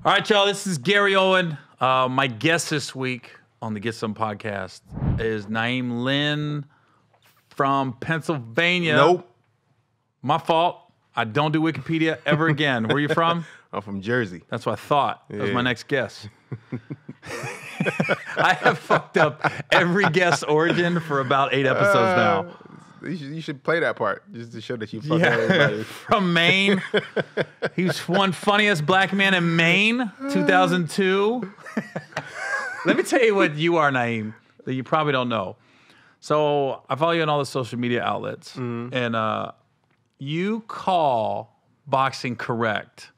All right, y'all, this is Gary Owen. My guest this week on the Get Some podcast is Na'im Lynn from Pennsylvania. Nope. My fault. I don't do Wikipedia ever again. Where are you from? I'm from Jersey. That's what I thought. That was Yeah. my next guess. I have fucked up every guest origin for about 8 episodes now. You should play that part just to show that you fuck everybody. From Maine. He was one funniest black man in Maine, 2002. Let me tell you what you are, Na'im, that you probably don't know. So I follow you on all the social media outlets, and you call boxing correct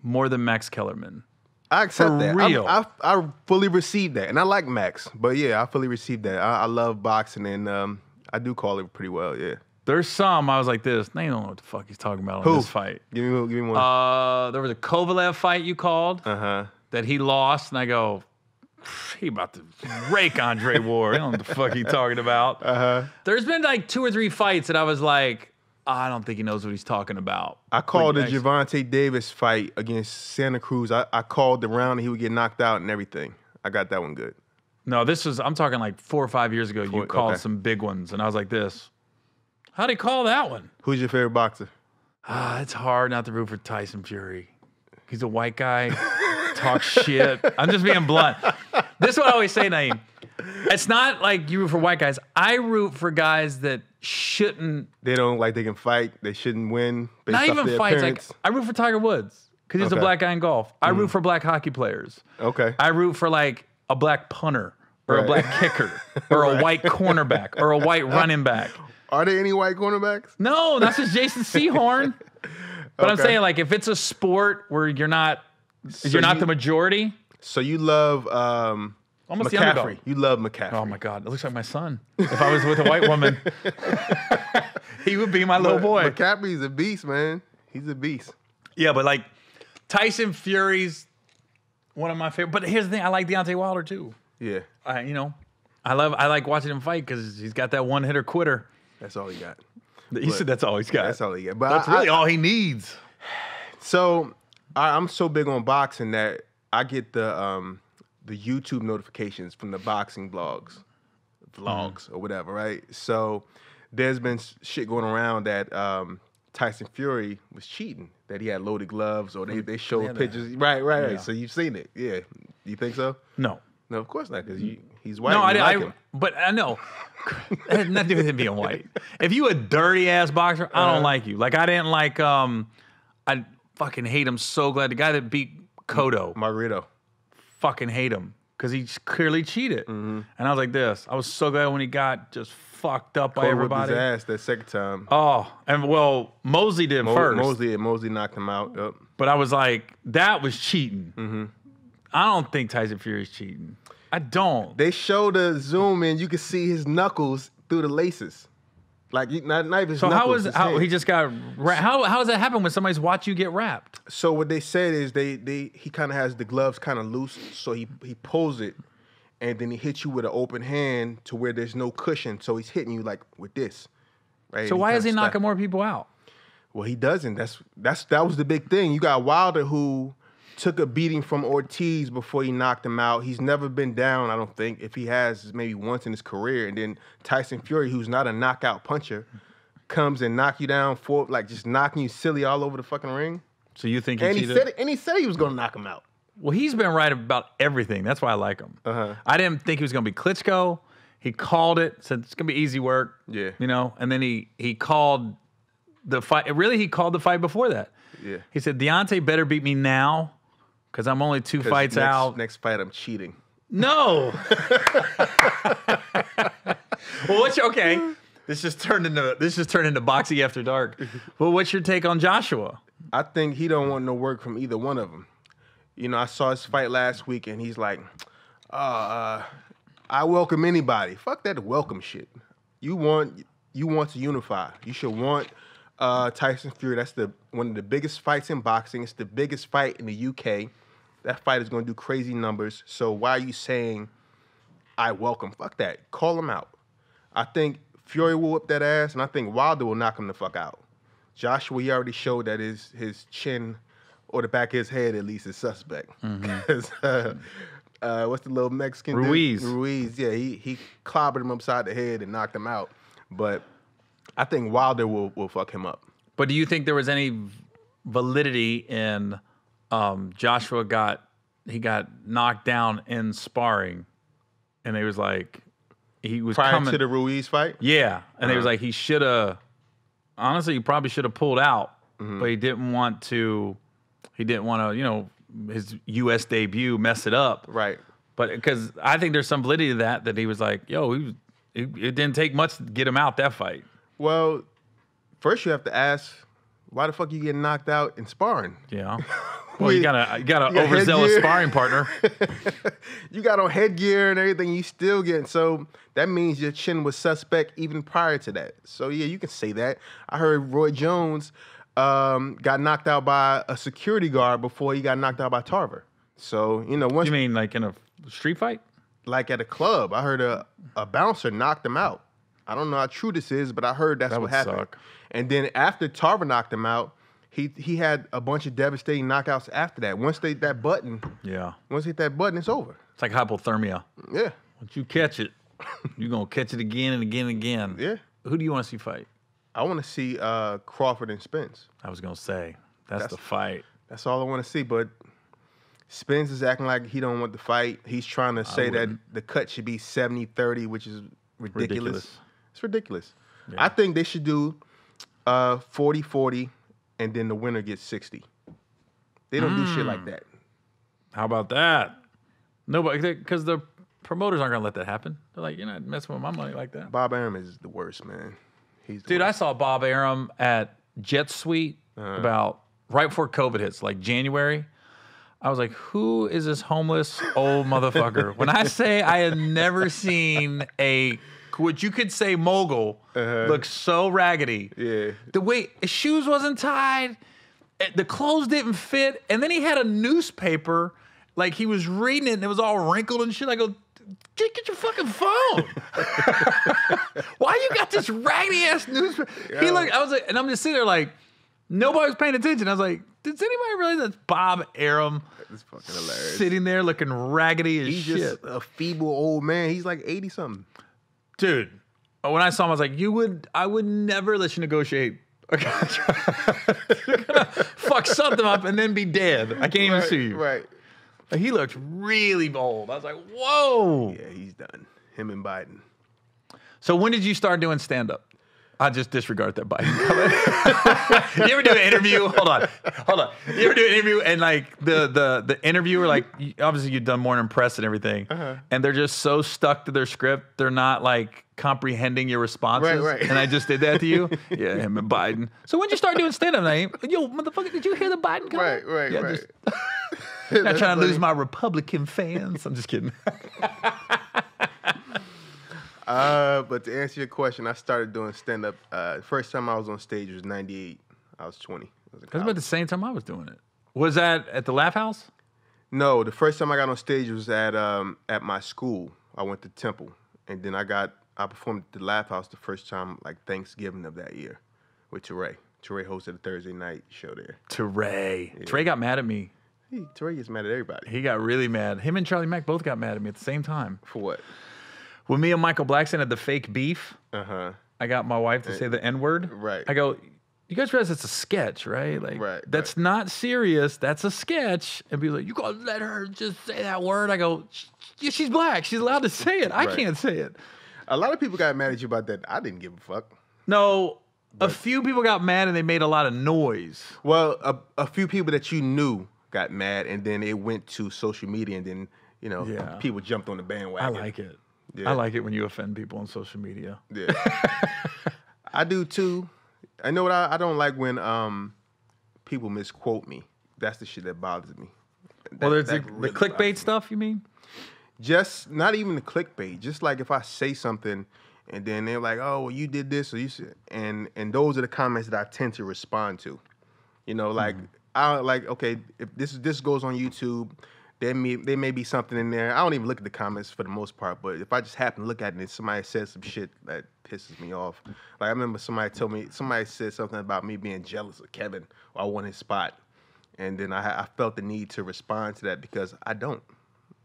more than Max Kellerman. I accept For that. real. I fully receive that. And I like Max. But yeah, I fully receive that. I love boxing and I do call it pretty well, yeah. There's some I was like this. They don't know what the fuck he's talking about on this fight. Give me one. There was a Kovalev fight you called that he lost, and I go, he about to rake Andre Ward. I don't know what the fuck he's talking about. There's been like 2 or 3 fights that I was like, I don't think he knows what he's talking about. I called the Gervonta Davis fight against Santa Cruz. I called the round and he would get knocked out and everything. I got that one good. No, I'm talking like 4 or 5 years ago. You called some big ones, and I was like this. How'd he call that one? Who's your favorite boxer? It's hard not to root for Tyson Fury. He's a white guy, talks shit. I'm just being blunt. This is what I always say, Na'im. It's not like you root for white guys. I root for guys that shouldn't. They don't like they can fight. They shouldn't win. Based Not off even their fights. appearance. Like I root for Tiger Woods because he's a black guy in golf. I root for black hockey players. Okay. I root for like a black punter or a black kicker or a white cornerback or a white running back. Are there any white cornerbacks? No, that's just Jason Sehorn. But I'm saying, like, if it's a sport where you're not the majority. So you love Almost the underdog. McCaffrey. You love McCaffrey. Oh my God, it looks like my son. If I was with a white woman, he would be my little boy. McCaffrey's a beast, man. He's a beast. Yeah, but like Tyson Fury's one of my favorite. But here's the thing: I like Deontay Wilder too. Yeah. I like watching him fight because he's got that one hitter quitter. That's all he got. You said that's all he's got. That's all he got. But That's really all he needs. So I'm so big on boxing that I get the YouTube notifications from the boxing vlogs or whatever, right? So there's been shit going around that Tyson Fury was cheating, that he had loaded gloves, or they showed pictures. Right. Yeah. So you've seen it, yeah? You think so? No, of course not, because he's white. No, but I know. It had nothing to do with him being white. If you a dirty ass boxer, I don't like you. Like I didn't like. I fucking hate him so glad. The guy that beat Cotto, Margarito. Fucking hate him because he clearly cheated. And I was like this. I was so glad when he got just fucked up by everybody. Whipped his ass that second time. Oh, and well, Mosley did first. Mosley knocked him out. Yep. But I was like, that was cheating. I don't think Tyson Fury's cheating. I don't. They show the zoom in. You can see his knuckles through the laces. Like not even his knuckles. How he just got how does that happen when somebody's watch you get wrapped? So what they said is he kind of has the gloves kind of loose, so he pulls it, and then he hits you with an open hand to where there's no cushion. So he's hitting you like with this, right? So why is he knocking more people out? Well, he doesn't. That was the big thing. You got Wilder who took a beating from Ortiz before he knocked him out. He's never been down, I don't think. If he has, maybe once in his career. And then Tyson Fury, who's not a knockout puncher, comes and knock you down just knocking you silly all over the fucking ring. So you think he cheated? He said he was going to knock him out. Well, he's been right about everything. That's why I like him. I didn't think he was going to be Klitschko. He called it, said it's going to be easy work. Yeah. You know, and then he called the fight. Really, he called the fight before that. Yeah. He said, Deontay better beat me now. Because I'm only 2 fights out. Next fight, I'm cheating. No. Well, okay? This just turned into boxing after dark. Well, what's your take on Joshua? I think he don't want no work from either one of them. You know, I saw his fight last week, and he's like, I welcome anybody. Fuck that welcome shit. You want to unify. You should want Tyson Fury. That's one of the biggest fights in boxing. It's the biggest fight in the UK. That fight is going to do crazy numbers. So why are you saying I welcome? Fuck that. Call him out. I think Fury will whip that ass, and I think Wilder will knock him the fuck out. Joshua, he already showed that his chin or the back of his head at least is suspect. Because what's the little Mexican Ruiz? dude? Ruiz, yeah, he clobbered him upside the head and knocked him out. But I think Wilder will fuck him up. But do you think there was any validity in Joshua got knocked down in sparring, and he was like, he was Prior coming to the Ruiz fight? Yeah, and he was like, he should have. Honestly, he probably should have pulled out, but he didn't want to. He didn't want to, his U.S. debut mess it up. Right. But because I think there's some validity to that he was like, yo, it didn't take much to get him out that fight. Well, first you have to ask, why the fuck you getting knocked out in sparring? Yeah. Well, you got an overzealous sparring partner. You got on headgear and everything. You still getting, so that means your chin was suspect even prior to that. So yeah, you can say that. I heard Roy Jones got knocked out by a security guard before he got knocked out by Tarver. So once you mean like in a street fight? Like at a club, I heard a bouncer knocked him out. I don't know how true this is, but I heard that's what happened. Suck. And then after Tarver knocked him out, he had a bunch of devastating knockouts after that. Once they hit that button, it's over. It's like hypothermia. Yeah. Once you catch it, you're gonna catch it again and again and again. Yeah. Who do you want to see fight? I want to see Crawford and Spence. I was gonna say that's the fight. That's all I want to see. But Spence is acting like he don't want the fight. He's trying to say that the cut should be 70-30, which is ridiculous. It's ridiculous. Yeah. I think they should do 40-40, and then the winner gets 60. They don't do shit like that. How about that? Nobody, because the promoters aren't gonna let that happen. They're like, you're not messing with my money like that. Bob Arum is the worst, man. Dude, I saw Bob Arum at Jet Suite about right before COVID hits, like January. I was like, who is this homeless old motherfucker? When I say I had never seen what you could say mogul look so raggedy. Yeah. The way his shoes wasn't tied, the clothes didn't fit, and then he had a newspaper, like he was reading it and it was all wrinkled and shit. I go, get your fucking phone. Why you got this raggedy ass newspaper? Yeah. I was like, and I'm just sitting there like, nobody was paying attention. I was like, does anybody realize that's Bob Arum? That's fucking hilarious. Sitting there looking raggedy as He's shit. He's just a feeble old man. He's like 80 something. Dude, when I saw him, I was like, I would never let you negotiate. You're gonna fuck something up and then be dead. I can't even see you. Right. Like, he looked really old. I was like, whoa. Yeah, he's done. Him and Biden. So when did you start doing stand-up? I just disregard that Biden comment. You ever do an interview? Hold on. You ever do an interview and like the interviewer, like obviously you've done Morning Press and everything, and they're just so stuck to their script, they're not like comprehending your responses. Right. And I just did that to you. Yeah, him and Biden. So when did you start doing stand-up, Na'im? Yo, motherfucker, did you hear the Biden comment? Right. Not trying to lose my Republican fans. I'm just kidding. But to answer your question, I started doing stand-up. First time I was on stage was 98. I was 20. That's about the same time I was doing it. Was that at the Laugh House? No, the first time I got on stage was at my school. I went to Temple, and then I performed at the Laugh House the first time, like Thanksgiving of that year, with Teray. Teray hosted a Thursday night show there. Teray. Yeah. Teray got mad at me. Teray gets mad at everybody. He got really mad. Him and Charlie Mack both got mad at me at the same time. For what? When me and Michael Blackson had the fake beef, I got my wife to say the N-word. Right. I go, you guys realize it's a sketch, right? Like, that's not serious. That's a sketch. And people like, you gonna let her just say that word? I go, she's black. She's allowed to say it. I can't say it. A lot of people got mad at you about that. I didn't give a fuck. No, a few people got mad and they made a lot of noise. Well, a few people that you knew got mad, and then it went to social media, and then people jumped on the bandwagon. I like it. Yeah. I like it when you offend people on social media. Yeah, I do too. I know what I don't like when people misquote me. That's the shit that bothers me. There's the clickbait stuff, you mean? Just not even the clickbait. Just like if I say something and then they're like, "Oh, well, you did this," or "You said," and those are the comments that I tend to respond to. Like I like, okay, if this goes on YouTube, there may be something in there. I don't even look at the comments for the most part, but if I just happen to look at it and somebody says some shit that pisses me off. Like I remember somebody said something about me being jealous of Kevin, or I won his spot. And then I felt the need to respond to that because I don't.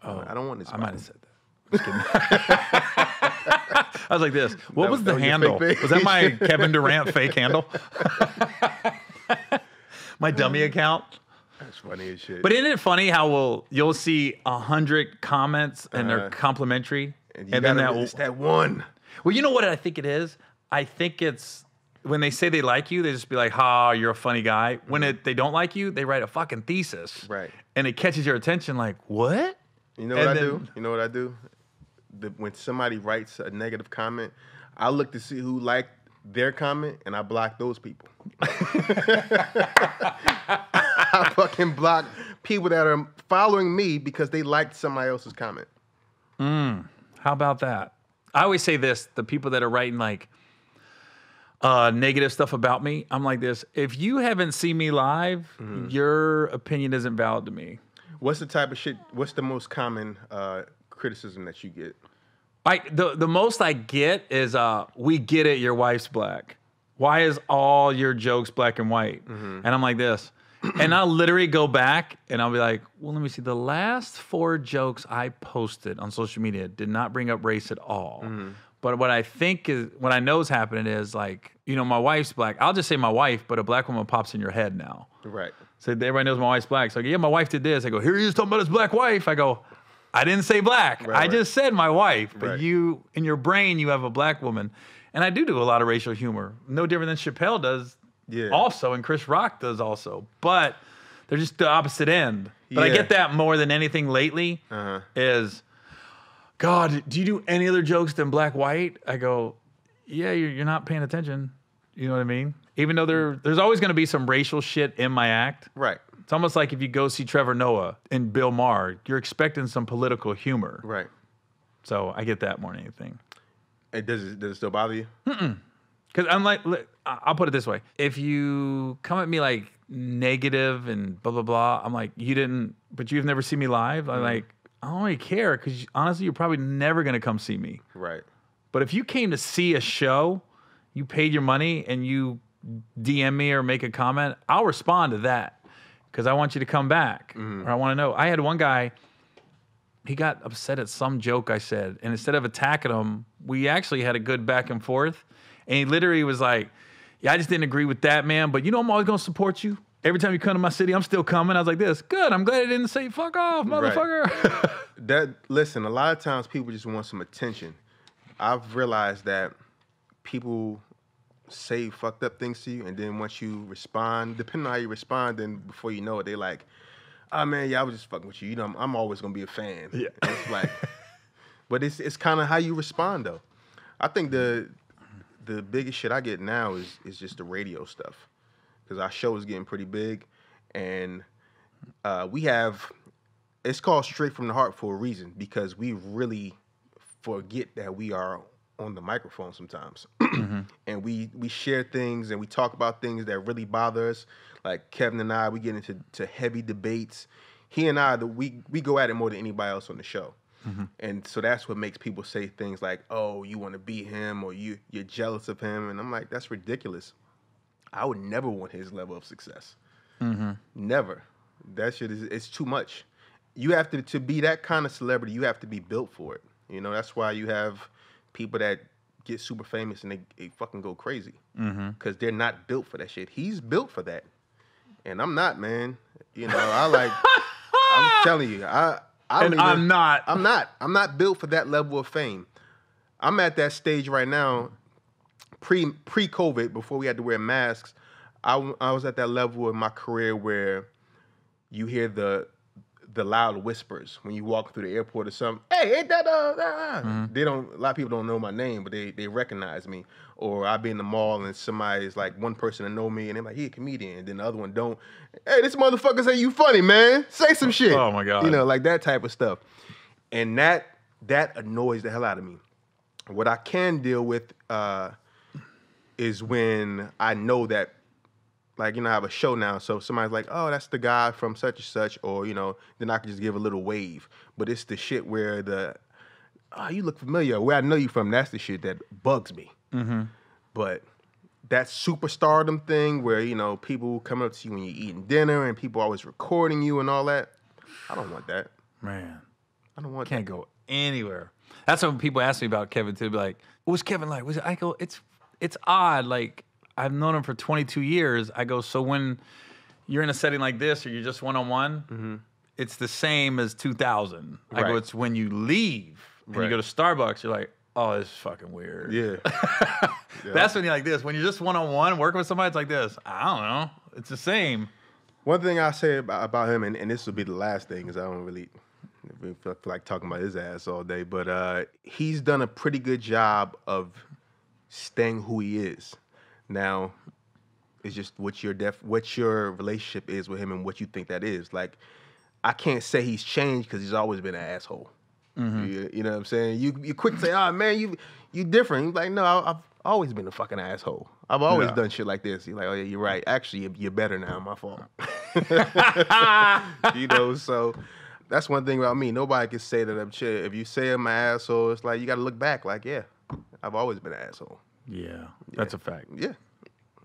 I don't want this. I might have said that. Just kidding. I was like this. What was the handle? Was that my Kevin Durant fake handle? My dummy account? That's funny as shit. But isn't it funny how you'll see 100 comments and they're complimentary? And then it's that one. Well, you know what I think it is? I think it's when they say they like you, they just be like, "Ha, you're a funny guy." When they don't like you, they write a fucking thesis. Right. And it catches your attention like, what? You know what I do? You know what I do? When somebody writes a negative comment, I look to see who liked their comment, and I block those people. I fucking block people that are following me because they liked somebody else's comment. How about that? I always say this, the people that are writing like negative stuff about me, I'm like this, if you haven't seen me live, your opinion isn't valid to me. What's the type of shit, what's the most common criticism that you get? The most I get is, we get it, your wife's black. Why is all your jokes black and white? And I'm like this. And I'll literally go back and I'll be like, well, let me see. The last 4 jokes I posted on social media did not bring up race at all. But what I know is happening is like, you know, my wife's black. I'll just say my wife, but a black woman pops in your head now. Right. So everybody knows my wife's black. So yeah, my wife did this. I go, here he is talking about his black wife. I go, I didn't say black. I just said my wife. But you, in your brain, you have a black woman. And I do a lot of racial humor. No different than Chappelle does also, and Chris Rock does also. But they're just the opposite end. But I get that more than anything lately is, God, do you do any other jokes than black, white? I go, yeah, you're not paying attention. You know what I mean? Even though there's always going to be some racial shit in my act. Right. It's almost like if you go see Trevor Noah and Bill Maher, you're expecting some political humor. Right. So I get that more than anything. Does it still bother you? Because I'm like, I'll put it this way. If you come at me like negative and blah, blah, blah, I'm like, but you've never seen me live? I'm like, I don't really care because honestly, you're probably never going to come see me. Right. But if you came to see a show, you paid your money and you DM me or make a comment, I'll respond to that because I want you to come back or I want to know. I had one guy, he got upset at some joke I said, and instead of attacking him, we actually had a good back and forth. And he literally was like, yeah, I just didn't agree with that, man, but you know I'm always going to support you. Every time you come to my city, I'm still coming. I was like this. Good, I'm glad I didn't say fuck off, motherfucker. Right. Listen, a lot of times people just want some attention. I've realized that people say fucked up things to you, and then once you respond, depending on how you respond, then before you know it, they like, oh man, yeah, I was just fucking with you. You know, I'm always gonna be a fan. Yeah. And it's like, but it's kind of how you respond though. I think the biggest shit I get now is just the radio stuff, because our show is getting pretty big, and it's called Straight from the Heart for a reason, because we really forget that we are on the microphone sometimes. And we share things and we talk about things that really bother us. Like Kevin and I, we get into heavy debates. He and I, we go at it more than anybody else on the show. And so that's what makes people say things like, oh, you want to beat him, or you're jealous of him. And I'm like, that's ridiculous. I would never want his level of success. Never. That shit it's too much. You have to be that kind of celebrity, you have to be built for it. You know, that's why you have people that get super famous and they fucking go crazy. Because they're not built for that shit. He's built for that. And I'm not, man. You know, I'm telling you, I'm not built for that level of fame. I'm at that stage right now, pre-COVID, before we had to wear masks. I was at that level in my career where you hear the loud whispers when you walk through the airport or something. Hey, ain't that They don't. A lot of people don't know my name, but they recognize me. Or I be in the mall and somebody's like, one person that know me and they're like, he a comedian, and then the other one don't. Hey, this motherfucker say you funny, man. Say some shit. Oh my God. You know, like that type of stuff. And that annoys the hell out of me. What I can deal with is when I know that, like, you know, I have a show now, so somebody's like, oh, that's the guy from such and such, or, you know, then I can just give a little wave. But it's the shit where you look familiar, where I know you from, that's the shit that bugs me. But that superstardom thing where, you know, people come up to you when you're eating dinner and people always recording you and all that. I don't want that. Man, I don't want can't go anywhere. That's what people ask me about Kevin too. Be like, what's Kevin like? I go, it's odd. Like, I've known him for 22 years. I go, so when you're in a setting like this or you're just one-on-one, it's the same as 2000. I go, it's when you leave and you go to Starbucks, you're like, oh, this is fucking weird. Yeah. That's when you're like this. When you're just one-on-one working with somebody, it's like this. I don't know. It's the same. One thing I say about him, and this will be the last thing, because I don't really feel like talking about his ass all day, but he's done a pretty good job of staying who he is. Now, it's just what your relationship is with him and what you think that is. Like, I can't say he's changed because he's always been an asshole. You know what I'm saying? You quick to say, oh, man, you different. He's like, no, I've always been a fucking asshole. I've always done shit like this. He's like, oh, yeah, you're right. Actually, you're better now. My fault. You know, so that's one thing about me. Nobody can say that I'm chill. If you say I'm an asshole, it's like you got to look back like, yeah, I've always been an asshole. Yeah, that's a fact. Yeah.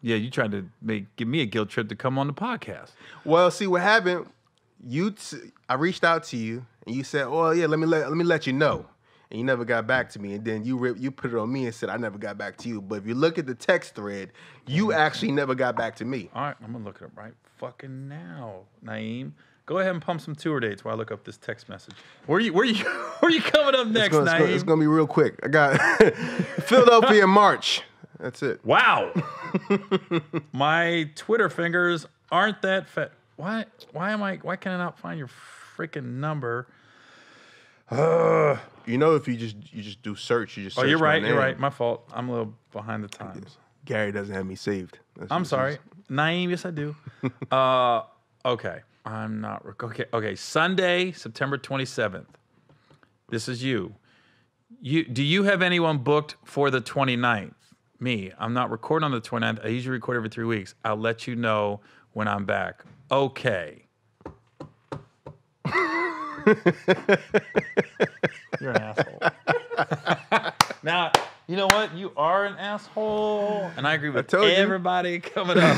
Yeah, you tried to give me a guilt trip to come on the podcast. Well, see what happened. I reached out to you and you said, "Oh yeah, let me let you know," and you never got back to me. And then you put it on me and said, "I never got back to you." But if you look at the text thread, you actually never got back to me. All right, I'm gonna look it up right fucking now, Na'im. Go ahead and pump some tour dates while I look up this text message. Where you coming up next, Na'im? It's gonna be real quick. I got Philadelphia in March. That's it. Wow. My Twitter fingers aren't that fat. Why can I not find your freaking number? You know, if you just do search, you just search you're right. my name. You're right. My fault. I'm a little behind the times. Gary doesn't have me saved. I'm sorry. Na'im, yes I do. Okay. I'm not okay. Sunday, September 27th. This is you. Do you have anyone booked for the 29th? Me. I'm not recording on the 29th. I usually record every 3 weeks. I'll let you know when I'm back. Okay. You're an asshole. Now, you know what? You are an asshole. And I agree with everybody coming up.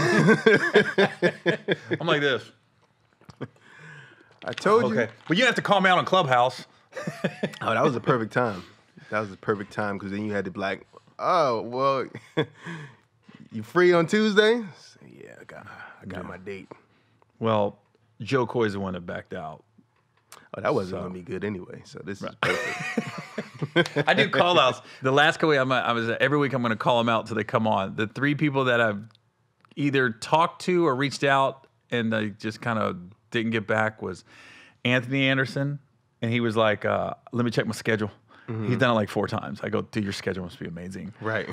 I'm like this. I told you. Okay. But you have to call me out on Clubhouse. Oh, that was the perfect time. That was the perfect time because then you had to be like, oh, well, you free on Tuesday? Yeah, I got my date. Well, Joe Coy's the one that backed out. Oh, that wasn't going to be good anyway, so this is perfect. I do call-outs. The last couple weeks, every week I'm going to call them out till they come on. The 3 people that I've either talked to or reached out and they just kind of didn't get back was Anthony Anderson, and he was like, let me check my schedule. He's done it like 4 times. I go, dude, your schedule must be amazing. Right.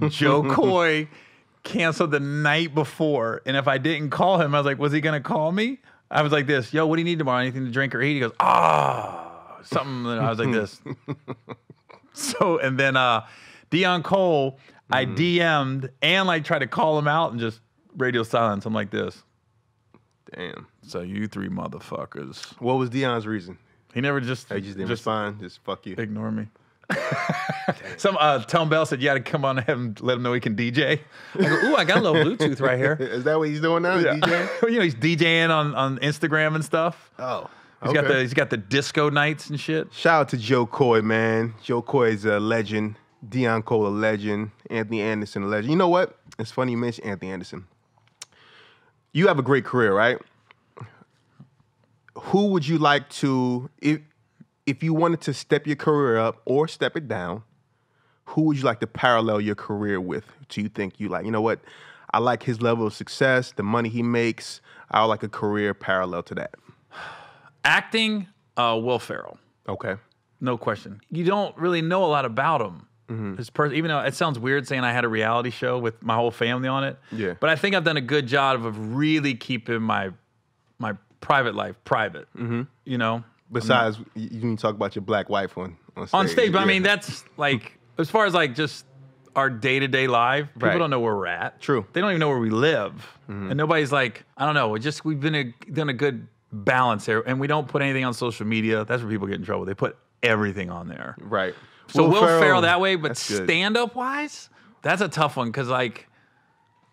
Joe Coy canceled the night before, and if I didn't call him, I was like, was he going to call me? I was like this, yo, what do you need tomorrow? Anything to drink or eat? He goes, something. And I was like this. So, and then Dion Cole, I DM'd and like tried to call him out and just radio silence. I'm like this. Damn. So you 3 motherfuckers. What was Dion's reason? He never just... He just didn't respond. Just fuck you. Ignore me. Tom Bell said you got to come on and let him know he can DJ. I go, ooh, I got a little Bluetooth right here. Is that what he's doing now? Yeah. DJing? You know, he's DJing on Instagram and stuff. Oh, He's got the disco nights and shit. Shout out to Joe Coy, man. Joe Coy is a legend. Dion Cole, a legend. Anthony Anderson, a legend. You know what? It's funny you mentioned Anthony Anderson. You have a great career, right? Who would you like to, if you wanted to step your career up or step it down, who would you like to parallel your career with? Do you think you like, you know what? I like his level of success, the money he makes. I would like a career parallel to that. Acting, Will Ferrell. Okay. No question. You don't really know a lot about him. His even though it sounds weird saying I had a reality show with my whole family on it. Yeah. But I think I've done a good job of really keeping my private life private. You know? Besides, you can talk about your black wife on stage. On stage, but I mean, that's like, as far as like just our day-to-day life, people don't know where we're at. True. They don't even know where we live. And nobody's like, I don't know, we've done a good balance here, and we don't put anything on social media. That's where people get in trouble. They put everything on there. Right. So Will Ferrell that way, but stand-up wise, that's a tough one because like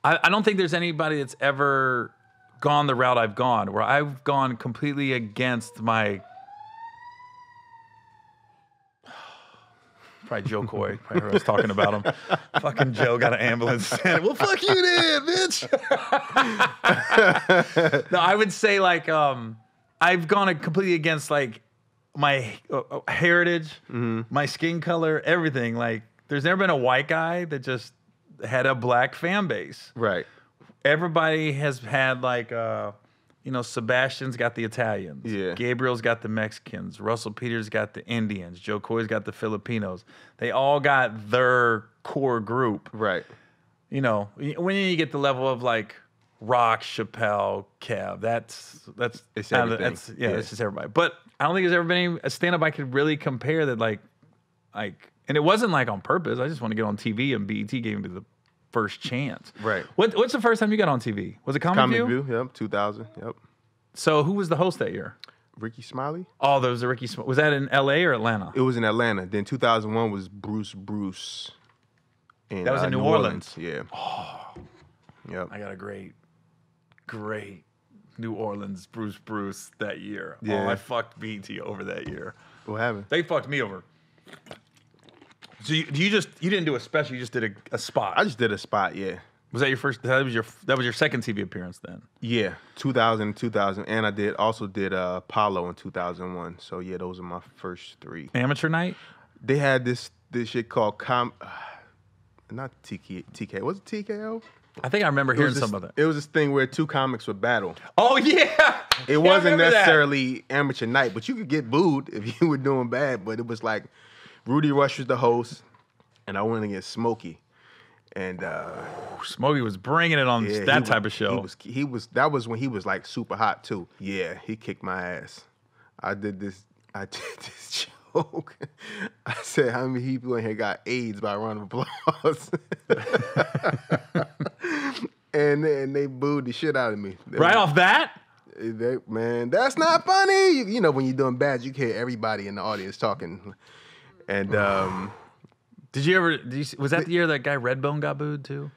I don't think there's anybody that's ever gone the route I've gone, where I've gone completely against my. Probably Joe Coy. Probably heard us talking about him. Fucking Joe got an ambulance. Well, fuck you then, bitch. No, I would say like I've gone completely against like my heritage, my skin color, everything. Like, there's never been a white guy that just had a black fan base. Right. Everybody has had like, Sebastian's got the Italians. Yeah. Gabriel's got the Mexicans. Russell Peters got the Indians. Joe Coy's got the Filipinos. They all got their core group. Right. When you get the level of like Rock, Chappelle, Kev, that's It's everything. It's just everybody. But I don't think there's ever been a stand-up I could really compare that like, and it wasn't like on purpose. I just want to get on TV, and BET gave me the first chance. Right. What's the first time you got on TV? Was it Comic View? Yep, 2000. Yep. So who was the host that year? Ricky Smiley. Oh, there was a Ricky. Was that in L.A. or Atlanta? It was in Atlanta. Then 2001 was Bruce. That was in New Orleans. Yeah. Oh. Yep. I got a great New Orleans Bruce that year. Yeah. Oh, I fucked BT over that year. What happened? They fucked me over. So you didn't do a special, you just did a spot. I just did a spot, yeah. Was that your first? That was your second TV appearance then? Yeah, 2000, and I also did Apollo in 2001. So yeah, those are my first three. Amateur night? They had this shit called not TK. Was it TKO? I think I remember hearing some of it. It was this thing where two comics would battle. Oh yeah. It wasn't necessarily amateur night, but you could get booed if you were doing bad. But it was like Rudy Rush was the host, and I went against Smokey. And Smokey was bringing it on that type of show. He was. That was when he was like super hot too. Yeah, he kicked my ass. I did this joke. I said, how many people in here got AIDS by a round of applause? and they booed the shit out of me. Off that? Man, that's not funny. You know, when you're doing bad, you can hear everybody in the audience talking. And was that the year that guy Redbone got booed too?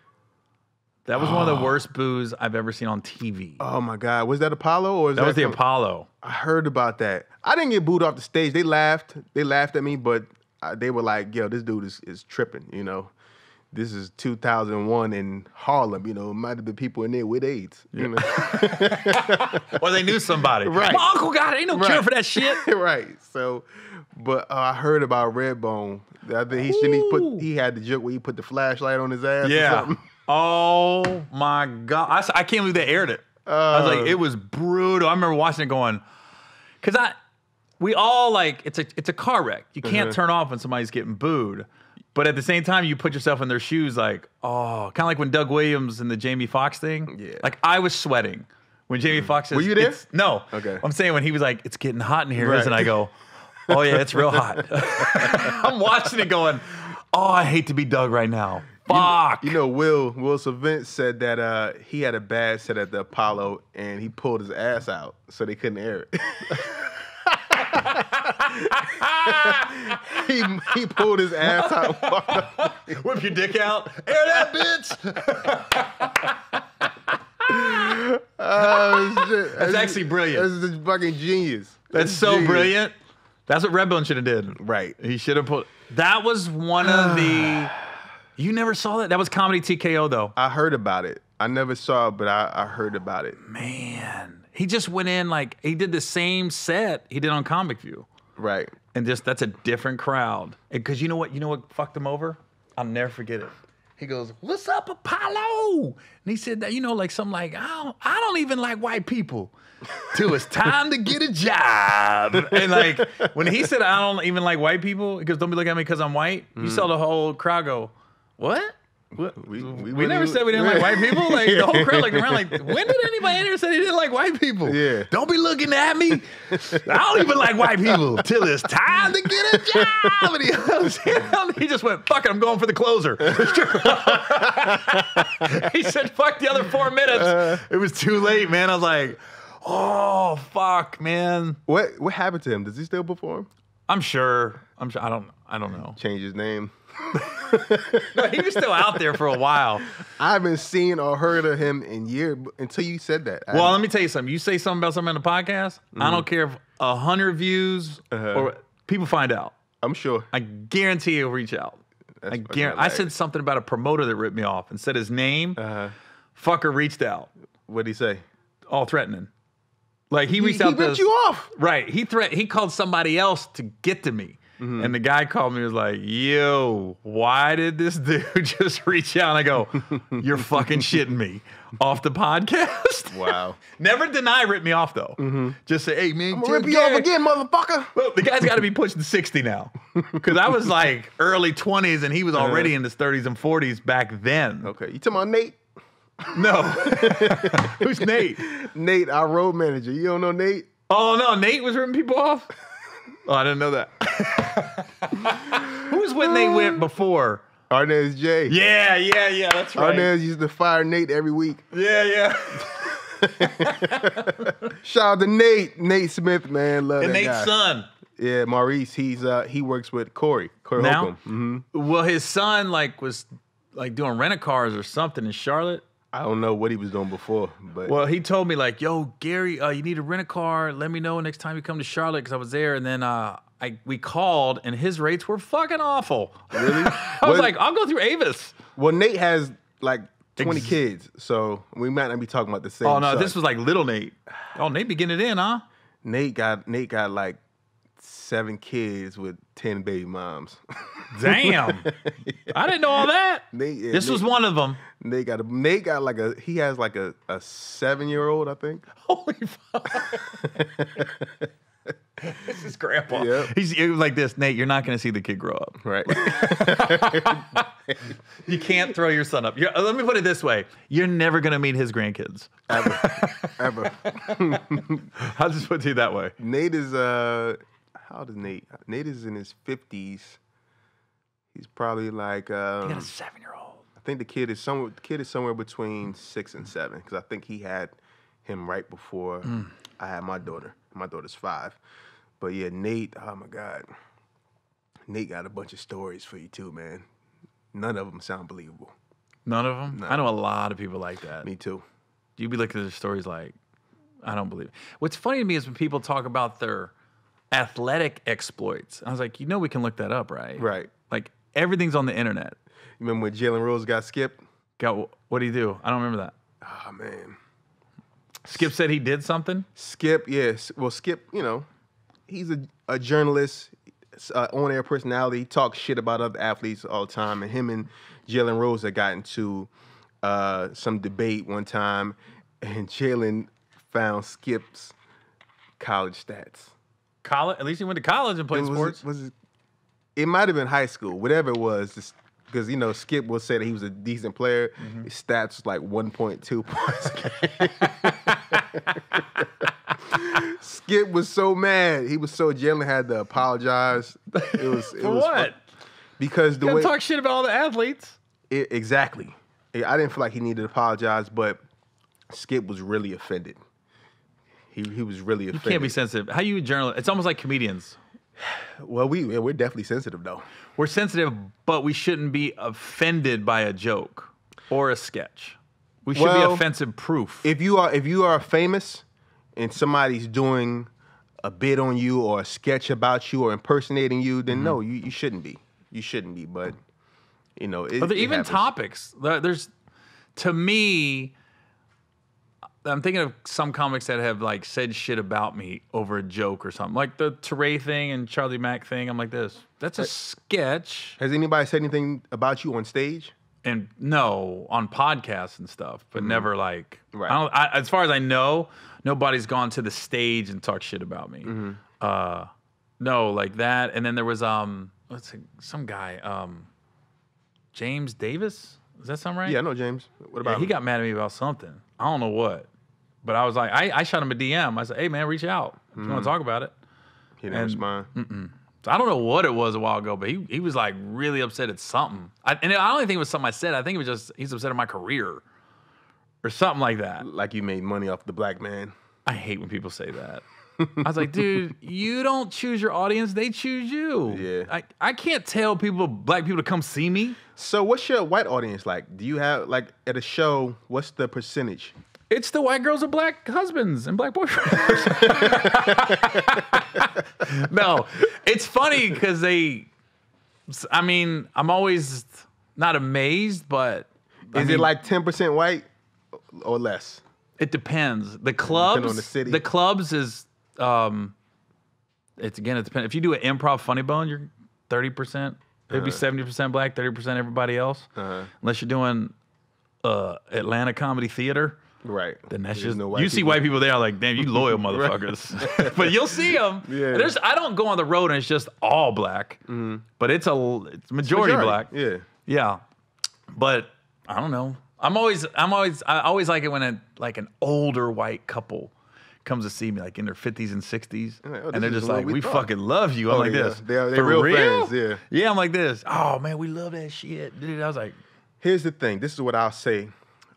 That was one of the worst boos I've ever seen on TV. Oh my God, was that Apollo or that was the Apollo? I heard about that. I didn't get booed off the stage. They laughed at me, but they were like, "Yo, this dude is tripping." You know, this is 2001 in Harlem. You know, it might have been people in there with AIDS. You know, or they knew somebody. Right. My uncle got it. Ain't no cure for that shit. Right. So, but I heard about Redbone. I think he had the joke where he put the flashlight on his ass. Yeah. Or something. Oh my God! I can't believe they aired it. I was like, it was brutal. I remember watching it going, because we all like it's a car wreck. You can't turn off when somebody's getting booed, but at the same time, you put yourself in their shoes. Like, kind of like when Doug Williams and the Jamie Foxx thing. Yeah. Like I was sweating when Jamie Foxx says, "Were you there?" No. Okay. I'm saying when he was like, "It's getting hot in here," right. And I go, "Oh yeah, it's real hot." I'm watching it going, "Oh, I hate to be Doug right now." Fuck. You know, Will Savant said that he had a bad set at the Apollo and he pulled his ass out so they couldn't air it. he pulled his ass out. Whip your dick out. Air that bitch. Oh shit! That's actually brilliant. That's just fucking genius. That's so genius. Brilliant. That's what Redbone should have did. Right. He should have put. That was one of the. You never saw that? That was Comedy TKO, though. I heard about it. I never saw it, but I heard about it. Man. He just went in like, he did the same set he did on Comic View. Right. And that's a different crowd. Because you know what fucked him over? I'll never forget it. He goes, "What's up, Apollo?" And he said that, like something like, I don't even like white people till it's time to get a job. And like, when he said, "I don't even like white people," he goes, "Don't be looking at me because I'm white." You saw the whole crowd go, "What? We never said we didn't like white people." Like the whole crowd looking around like, when did anybody enter say they didn't like white people? Yeah. Don't be looking at me. I don't even like white people till it's time to get a job. And he just went, "Fuck it, I'm going for the closer." He said, "Fuck the other 4 minutes." It was too late, man. I was like, "Oh fuck, man." What happened to him? Does he still perform? I'm sure. I don't know. Change his name. No, he was still out there for a while. I haven't seen or heard of him in years until you said that. Well, let me tell you something. You say something about something on the podcast, I don't care if 100 views or people find out. I'm sure. I guarantee he'll reach out. I guarantee. I said something about a promoter that ripped me off and said his name. Fucker reached out. What'd he say? All threatening. Like he reached out. He ripped you off. Right. He called somebody else to get to me. And the guy called me and was like, yo, why did this dude just reach out? And I go, you're fucking shitting me off the podcast? Wow. Never deny rip me off, though. Just say, hey, man. I'm going to rip you off again, motherfucker. Well, the guy's got to be pushing 60 now. Because I was like early 20s and he was already in his 30s and 40s back then. Okay. You talking about Nate? No. Who's Nate? Nate, our road manager. You don't know Nate? Oh, no. Nate was ripping people off? Oh, I didn't know that. Who was with Nate with before? Arnez J. Yeah, that's right. Arnez used to fire Nate every week. Yeah. Shout out to Nate Smith, man. Love And that Nate's guy. son. Yeah, Maurice. He works with Corey Now? Holcomb. Well, his son was doing rent-a-cars or something in Charlotte. I don't know what he was doing before, but Well, he told me like, yo, Gary, you need to rent a car. Let me know next time you come to Charlotte because I was there. And then we called and his rates were fucking awful. Really? I was like, I'll go through Avis. Well, Nate has like 20 kids, so we might not be talking about the same. Oh, no, son. this was like little Nate. Oh, Nate be getting it in, huh? Nate got like 7 kids with 10 baby moms. Damn. I didn't know all that. Nate was one of them. Nate got like he has like a 7-year-old, I think. Holy fuck. This is grandpa. Yep. He was like this, Nate, you're not going to see the kid grow up. Right. You can't throw your son up. Let me put it this way. You're never going to meet his grandkids. Ever. I'll just put it to you that way. Nate is how old is Nate? Nate is in his 50s. He's probably like You got a 7-year-old. I think the kid is somewhere between 6 and 7 because I think he had him right before I had my daughter. My daughter's 5. But yeah, Nate, oh my God. Nate got a bunch of stories for you too, man. None of them sound believable. None of them? No. I know a lot of people like that. Me too. You'd be looking at their stories like, I don't believe it. What's funny to me is when people talk about their athletic exploits. I was like, we can look that up, right? Right. Like, everything's on the internet. You remember when Jalen Rose got skipped? What did he do? I don't remember that. Oh, man. Skip said he did something? Skip, yes. Well, Skip, he's a journalist, on-air personality. He talks shit about other athletes all the time. And him and Jalen Rose had gotten into some debate one time. And Jalen found Skip's college stats. College? At least he went to college and played sports. It might have been high school, whatever it was, because Skip will say that he was a decent player. His stats was like 1.2 points. Skip was so mad. He was so Jalen had to apologize. It was what? Because the You way talk shit about all the athletes. exactly. I didn't feel like he needed to apologize, but Skip was really offended. He was really offended. You can't be sensitive. How you a journalist? It's almost like comedians. Well, we're definitely sensitive though. We're sensitive, but we shouldn't be offended by a joke or a sketch. We should be offensive proof. If you are famous and somebody's doing a bit on you or a sketch about you or impersonating you, then no, you shouldn't be. You shouldn't be. But But even happens. topics. There's, to me, I'm thinking of some comics that have like said shit about me over a joke or something, like the Teray thing and Charlie Mack thing. I'm like this. That's a sketch. Has anybody said anything about you on stage? And no, on podcasts and stuff, but never like. Right. As far as I know, nobody's gone to the stage and talked shit about me. No, like that. And then there was some guy, James Davis. Does that sound right? Yeah, I know James. What about He him? got mad at me about something. I don't know what. But I was like, I shot him a DM. I said, hey, man, reach out if you want to talk about it. He didn't respond. So I don't know what it was a while ago, but he was like really upset at something. And I don't think it was something I said. I think it was just he's upset at my career or something like that. Like you made money off the black man. I hate when people say that. I was like, dude, you don't choose your audience; they choose you. Yeah. I can't tell black people to come see me. So what's your white audience like? Do you have, like, at a show, what's the percentage? It's the white girls with black husbands and black boyfriends. No, it's funny because I'm always not amazed, but Is it like 10% white or less? It depends. The clubs, Depending on the city. The clubs is, it depends. If you do an improv funny bone, you're 30%. It'd be 70% black, 30% everybody else. Unless you're doing Atlanta Comedy Theater. Right. Then that's There's just, no white you see people. white people there like, damn, you loyal motherfuckers. But you'll see them. Yeah. I don't go on the road and it's just all black. But it's majority black. Yeah. Yeah. But I don't know. I always like it when an older white couple comes to see me, like in their 50s and 60s. Like, oh, and they're this is just what like, we we thought. fucking love you. I'm like yeah. this. They're For real real? fans, yeah. Yeah, I'm like this. Oh, man, we love that shit. Dude, I was like, Here's the thing. This is what I'll say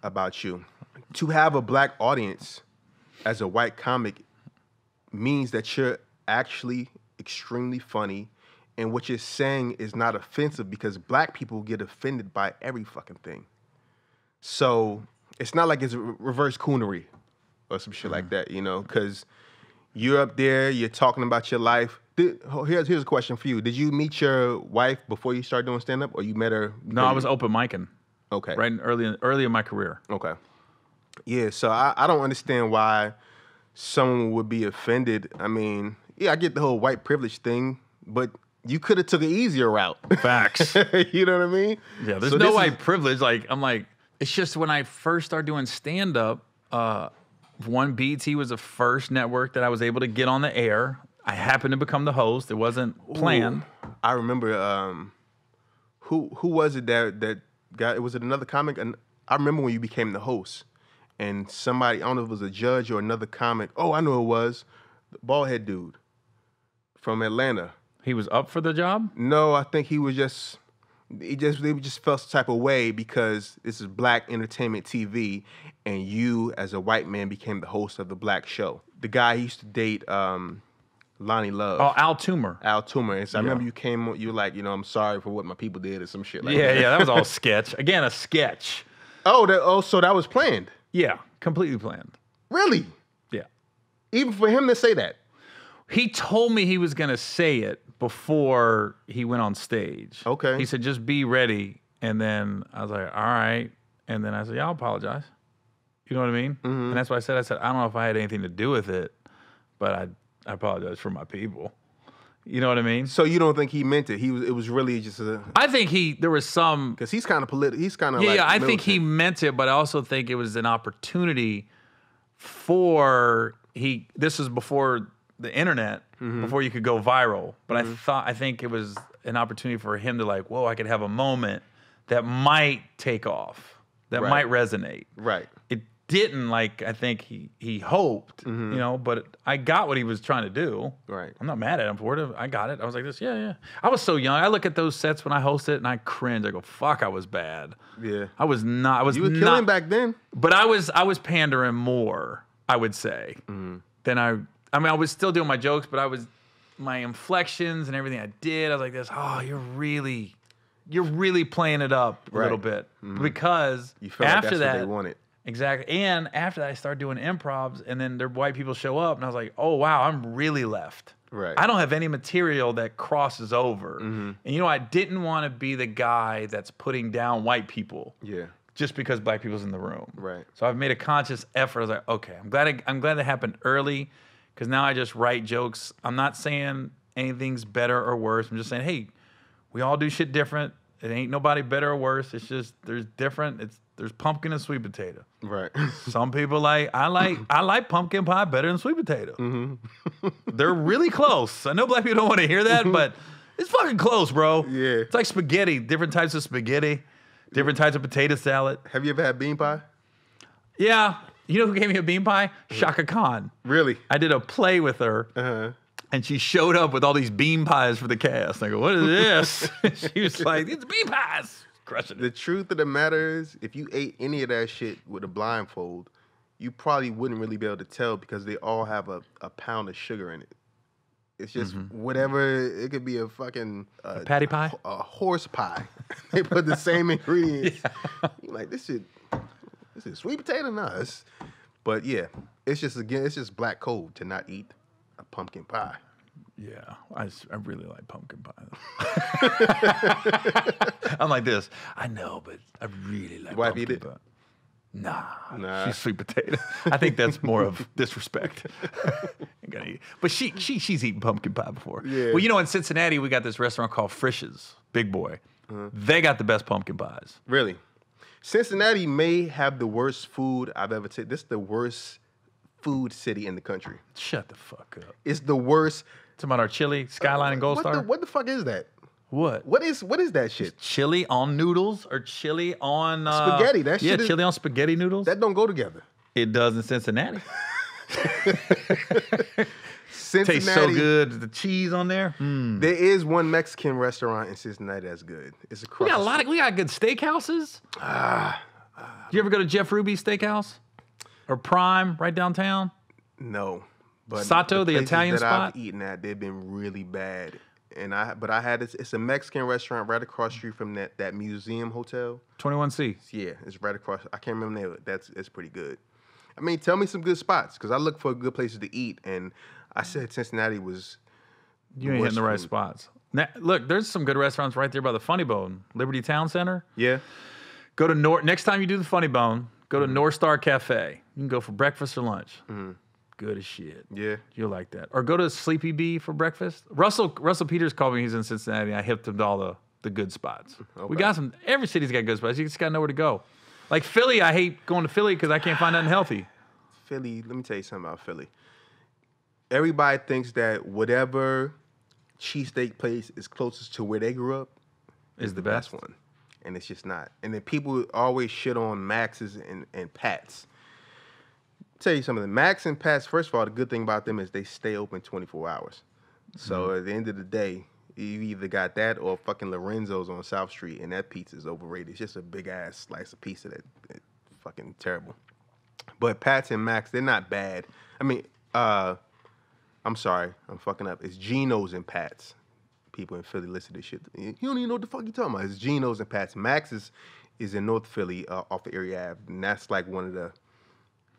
about you. To have a black audience as a white comic means that you're actually extremely funny, and what you're saying is not offensive because black people get offended by every fucking thing. So it's not like it's reverse coonery or some shit like that, you know, because you're up there, you're talking about your life. Here's a question for you. Did you meet your wife before you started doing stand-up, or you met her? no, I was open micing. Okay. Right early in my career. Okay. Yeah, so I don't understand why someone would be offended. I mean, yeah, I get the whole white privilege thing, but you could have took an easier route. Facts. You know what I mean? Yeah, there's So no this white privilege. Like, I'm like, it's just when I first started doing stand-up, One BT was the first network that I was able to get on the air. I happened to become the host. It wasn't planned. Ooh, I remember who was it that got, was it another comic? And I remember when you became the host. And somebody, I don't know if it was a judge or another comic. Oh, I know it was. The bald head dude from Atlanta. He was up for the job? No, I think he was they just felt some type of way because this is black entertainment TV and you as a white man became the host of the black show. The guy he used to date, Lonnie Love. Oh, Al Toomer. Al Toomer. And so I remember you were like, I'm sorry for what my people did or some shit like that. Yeah, that was all sketch. Again, a sketch. So that was planned? Yeah, completely planned. Really? Yeah. Even for him to say that? He told me he was going to say it before he went on stage. Okay. He said, just be ready. And then I was like, all right. And then I said, yeah, I'll apologize. You know what I mean? Mm-hmm. And that's what I said. I said, I don't know if I had anything to do with it, but I apologize for my people. You know what I mean? So you don't think he meant it? It was really just a... I think there was some... Because he's kind of political. He's kind of Yeah, I think he meant it, but I also think it was an opportunity for... This was before the internet, before you could go viral. But I think it was an opportunity for him to like, whoa, I could have a moment that might take off, that might resonate. Right. It didn't, like I think he hoped, but I got what he was trying to do. Right. I'm not mad at him for it. I got it. I was like this, yeah. I was so young. I look at those sets when I host it and I cringe. I go, fuck, I was bad. Yeah. I was not. You were killing back then. But I was pandering more, I would say, than I was still doing my jokes, but my inflections and everything I did, I was like this, oh, you're really playing it up a little bit. Because you felt after like that's that, what they wanted. Exactly. And after that, I started doing improvs, and then their white people show up, and I was like, oh, wow, I'm really left. Right. I don't have any material that crosses over. And, I didn't want to be the guy that's putting down white people. Yeah. Just because black people's in the room. Right. So I've made a conscious effort. I was like, okay, I'm glad that happened early, because now I just write jokes. I'm not saying anything's better or worse. I'm just saying, hey, we all do shit different. It ain't nobody better or worse. It's just there's pumpkin and sweet potato. Right. Some people I like pumpkin pie better than sweet potato. They're really close. I know black people don't want to hear that, but it's fucking close, bro. Yeah. It's like spaghetti, different types of spaghetti, different types of potato salad. Have you ever had bean pie? Yeah. You know who gave me a bean pie? Shaka Khan. Really? I did a play with her. And she showed up with all these bean pies for the cast. I go, what is this? She was like, it's bean pies. Crushing it. The truth of the matter is, if you ate any of that shit with a blindfold, you probably wouldn't really be able to tell because they all have a pound of sugar in it. It's just whatever. It could be a fucking a patty pie, a horse pie. They put the same ingredients. Yeah. You're like, this is sweet potato nuts. But yeah, it's just black code to not eat a pumpkin pie. Yeah, I really like pumpkin pie. I'm like this. I know, but I really like wife pumpkin eat it? pie. Nah, she's sweet potato. I think that's more of disrespect. Ain't gonna eat. But she's eaten pumpkin pie before. Yeah. Well, in Cincinnati, we got this restaurant called Frisch's, Big Boy. They got the best pumpkin pies. Really? Cincinnati may have the worst food I've ever tasted. This is the worst food city in the country. Shut the fuck up. It's the worst. Talking about our chili, Skyline and Gold Star? What the fuck is that? What? What is that shit? Chili on noodles or chili on... spaghetti. That shit chili on spaghetti noodles? That don't go together. It does in Cincinnati. Cincinnati. Tastes so good. The cheese on there. There is one Mexican restaurant in Cincinnati that's good. It's across. We got good steakhouses. Do you ever go to Jeff Ruby's Steakhouse or Prime right downtown? No, but Sato, the Italian that spot. I've eaten at, they've been really bad. And I had it's a Mexican restaurant right across the street from that museum hotel. 21C. Yeah, it's right across. I can't remember the name. It's pretty good. I mean, tell me some good spots because I look for good places to eat, and I said Cincinnati was. You ain't hitting the right spots. Now, look, there's some good restaurants right there by the Funny Bone, Liberty Town Center. Yeah. Go to next time you do the Funny Bone, go to North Star Cafe. You can go for breakfast or lunch. Good as shit. Yeah. You'll like that. Or go to Sleepy Bee for breakfast. Russell Peters called me. He's in Cincinnati. I hipped him to all the good spots. Okay. We got some. Every city's got good spots. You just got to know where to go. Like Philly, I hate going to Philly because I can't find nothing healthy. Philly, let me tell you something about Philly. Everybody thinks that whatever cheesesteak place is closest to where they grew up is the best one. And it's just not. And then people always shit on Max's and Pat's. Tell you something, Max and Pat's, first of all, the good thing about them is they stay open 24 hours. So at the end of the day, you either got that or fucking Lorenzo's on South Street, and that pizza is overrated. It's just a big-ass slice of pizza that's fucking terrible. But Pat's and Max, they're not bad. I mean, I'm sorry, I'm fucking up. It's Geno's and Pat's. People in Philly listen to this shit. You don't even know what the fuck you talking about. It's Geno's and Pat's. Max's is in North Philly off the area Ave, and that's like one of the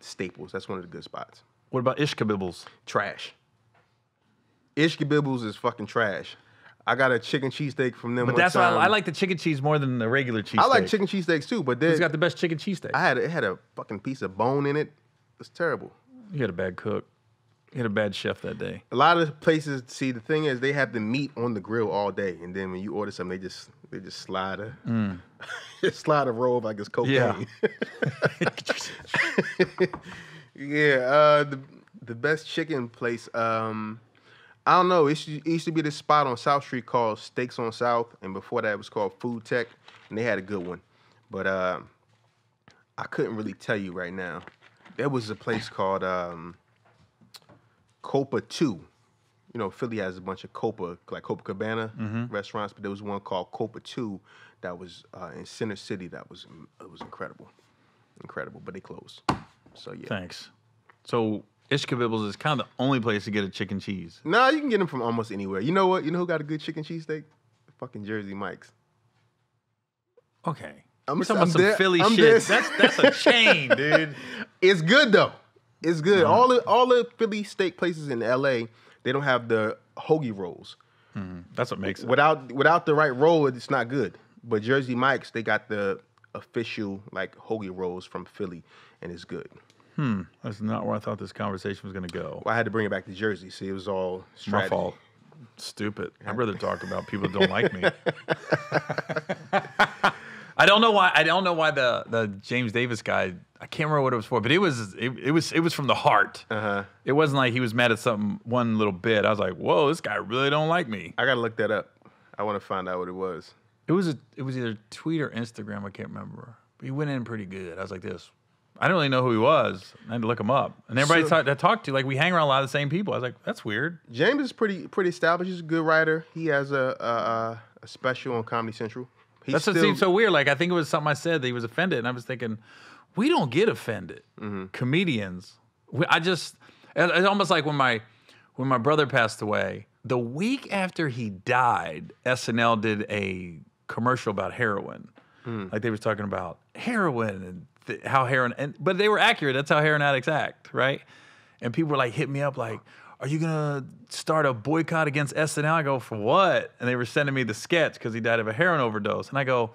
staples. That's one of the good spots. What about Ishkabibbles? Trash. Ishkabibbles is fucking trash. I got a chicken cheesesteak from them. But that's why I like the chicken cheese more than the regular cheesesteak. I like chicken cheesesteaks too, but who's got the best chicken cheesesteak? It had a fucking piece of bone in it. It's terrible. You had a bad cook. You had a bad chef that day. A lot of places, see, the thing is they have the meat on the grill all day, and then when you order something, they just slide a roll of like it's cocaine. Yeah. The best chicken place. I don't know. It used to be this spot on South Street called Steaks on South, and before that it was called Food Tech, and they had a good one. But I couldn't really tell you right now. There was a place called Copa 2. You know, Philly has a bunch of Copa, like Copacabana restaurants, but there was one called Copa 2 that was in Center City. It was incredible. Incredible, but they closed. So, yeah. Thanks. So, Ishkabibbles is kind of the only place to get a chicken cheese. Nah, you can get them from almost anywhere. You know what? You know who got a good chicken cheesesteak? Fucking Jersey Mike's. Okay. We're talking about some Philly shit. That's a chain, dude. It's good, though. It's good. All the Philly steak places in L.A., they don't have the hoagie rolls. That's what makes it. Without the right roll, it's not good. But Jersey Mike's, they got the official like hoagie rolls from Philly, and it's good. That's not where I thought this conversation was going to go. Well, I had to bring it back to Jersey. See, it was all strategy. My fault. Stupid. I'd rather talk about people who don't like me. I don't know why the James Davis guy. I can't remember what it was for, but it was from the heart. It wasn't like he was mad at one little bit. I was like, whoa, this guy really don't like me. I gotta look that up. I want to find out what it was. It was either tweet or Instagram. I can't remember. But he went in pretty good. I was like this. I didn't really know who he was. I had to look him up. And everybody I talked to, like, we hang around a lot of the same people. I was like, that's weird. James is pretty established. He's a good writer. He has a special on Comedy Central. That's what seems so weird. Like, I think it was something I said that he was offended. And I was thinking, we don't get offended. Comedians, it's almost like when my brother passed away, the week after he died, SNL did a commercial about heroin. Like they was talking about heroin and how heroin, but they were accurate. That's how heroin addicts act, right? And people were like hitting me up like, are you gonna start a boycott against SNL? I go, for what? And they were sending me the sketch because he died of a heroin overdose. And I go,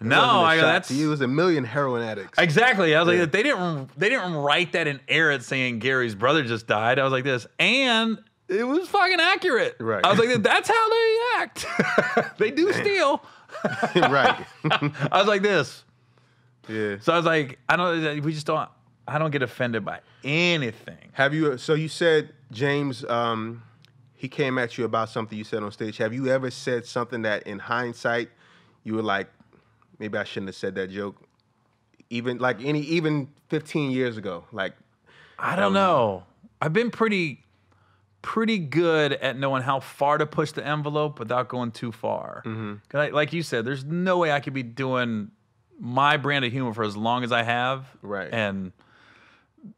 no, I go, that's he was a million heroin addicts. Exactly. I was like, they didn't write that and air it saying Gary's brother just died. I was like this, and it was fucking accurate. Right. I was like, that's how they act. They do steal. Right. I was like this. Yeah. So I was like, I don't get offended by anything. Have you? So you said James, he came at you about something you said on stage. Have you ever said something that, in hindsight, you were like, maybe I shouldn't have said that joke, even 15 years ago? Like, I don't know. I've been pretty good at knowing how far to push the envelope without going too far. 'Cause like you said, there's no way I could be doing my brand of humor for as long as I have, right, and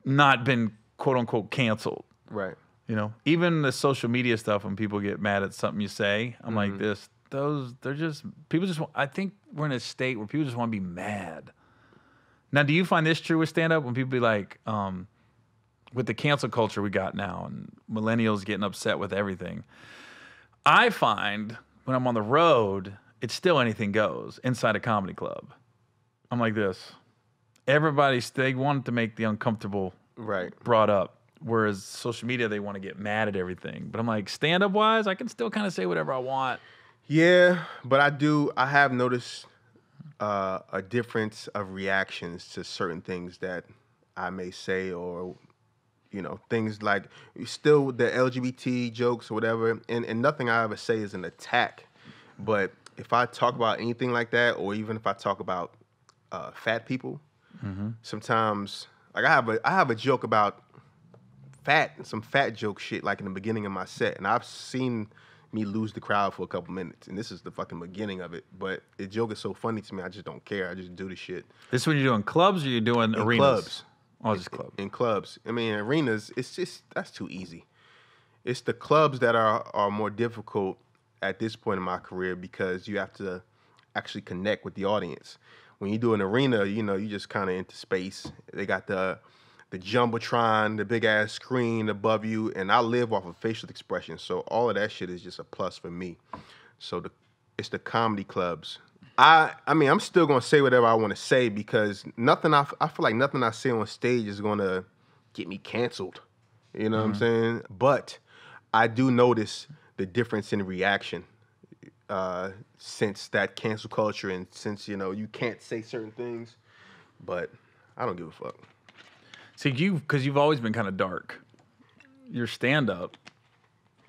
not been quote unquote canceled. Right. You know, even the social media stuff, when people get mad at something you say, I'm like this. I think we're in a state where people just want to be mad. Now, do you find this true with stand-up, when people be like, with the cancel culture we got now and millennials getting upset with everything? I find when I'm on the road, it's still anything goes inside a comedy club. I'm like this. They wanted to make the uncomfortable brought up. Whereas social media, they want to get mad at everything. But I'm like, stand-up wise, I can still kind of say whatever I want. Yeah, but I have noticed a difference of reactions to certain things that I may say, or, you know, things like still the LGBT jokes or whatever. And nothing I ever say is an attack. But if I talk about anything like that, or even if I talk about fat people, sometimes, like I have a joke about some fat joke shit, like in the beginning of my set, and I've seen me lose the crowd for a couple minutes, and this is the fucking beginning of it. But the joke is so funny to me, I just don't care. I just do the shit. This is when you're doing clubs, or you're doing arenas? Clubs. Oh, just clubs. In clubs. I mean, arenas, it's just, that's too easy. It's the clubs that are more difficult at this point in my career, because you have to actually connect with the audience. When you do an arena, you know, you just kind of into space. They got the jumbotron, the big ass screen above you, and I live off of facial expressions, so all of that shit is just a plus for me. So it's the comedy clubs. I mean, I'm still gonna say whatever I want to say, because I feel like nothing I say on stage is gonna get me canceled. You know what I'm saying? But I do notice the difference in reaction since that cancel culture, and since, you know, you can't say certain things. But I don't give a fuck. See, because you've always been kind of dark. Your stand-up,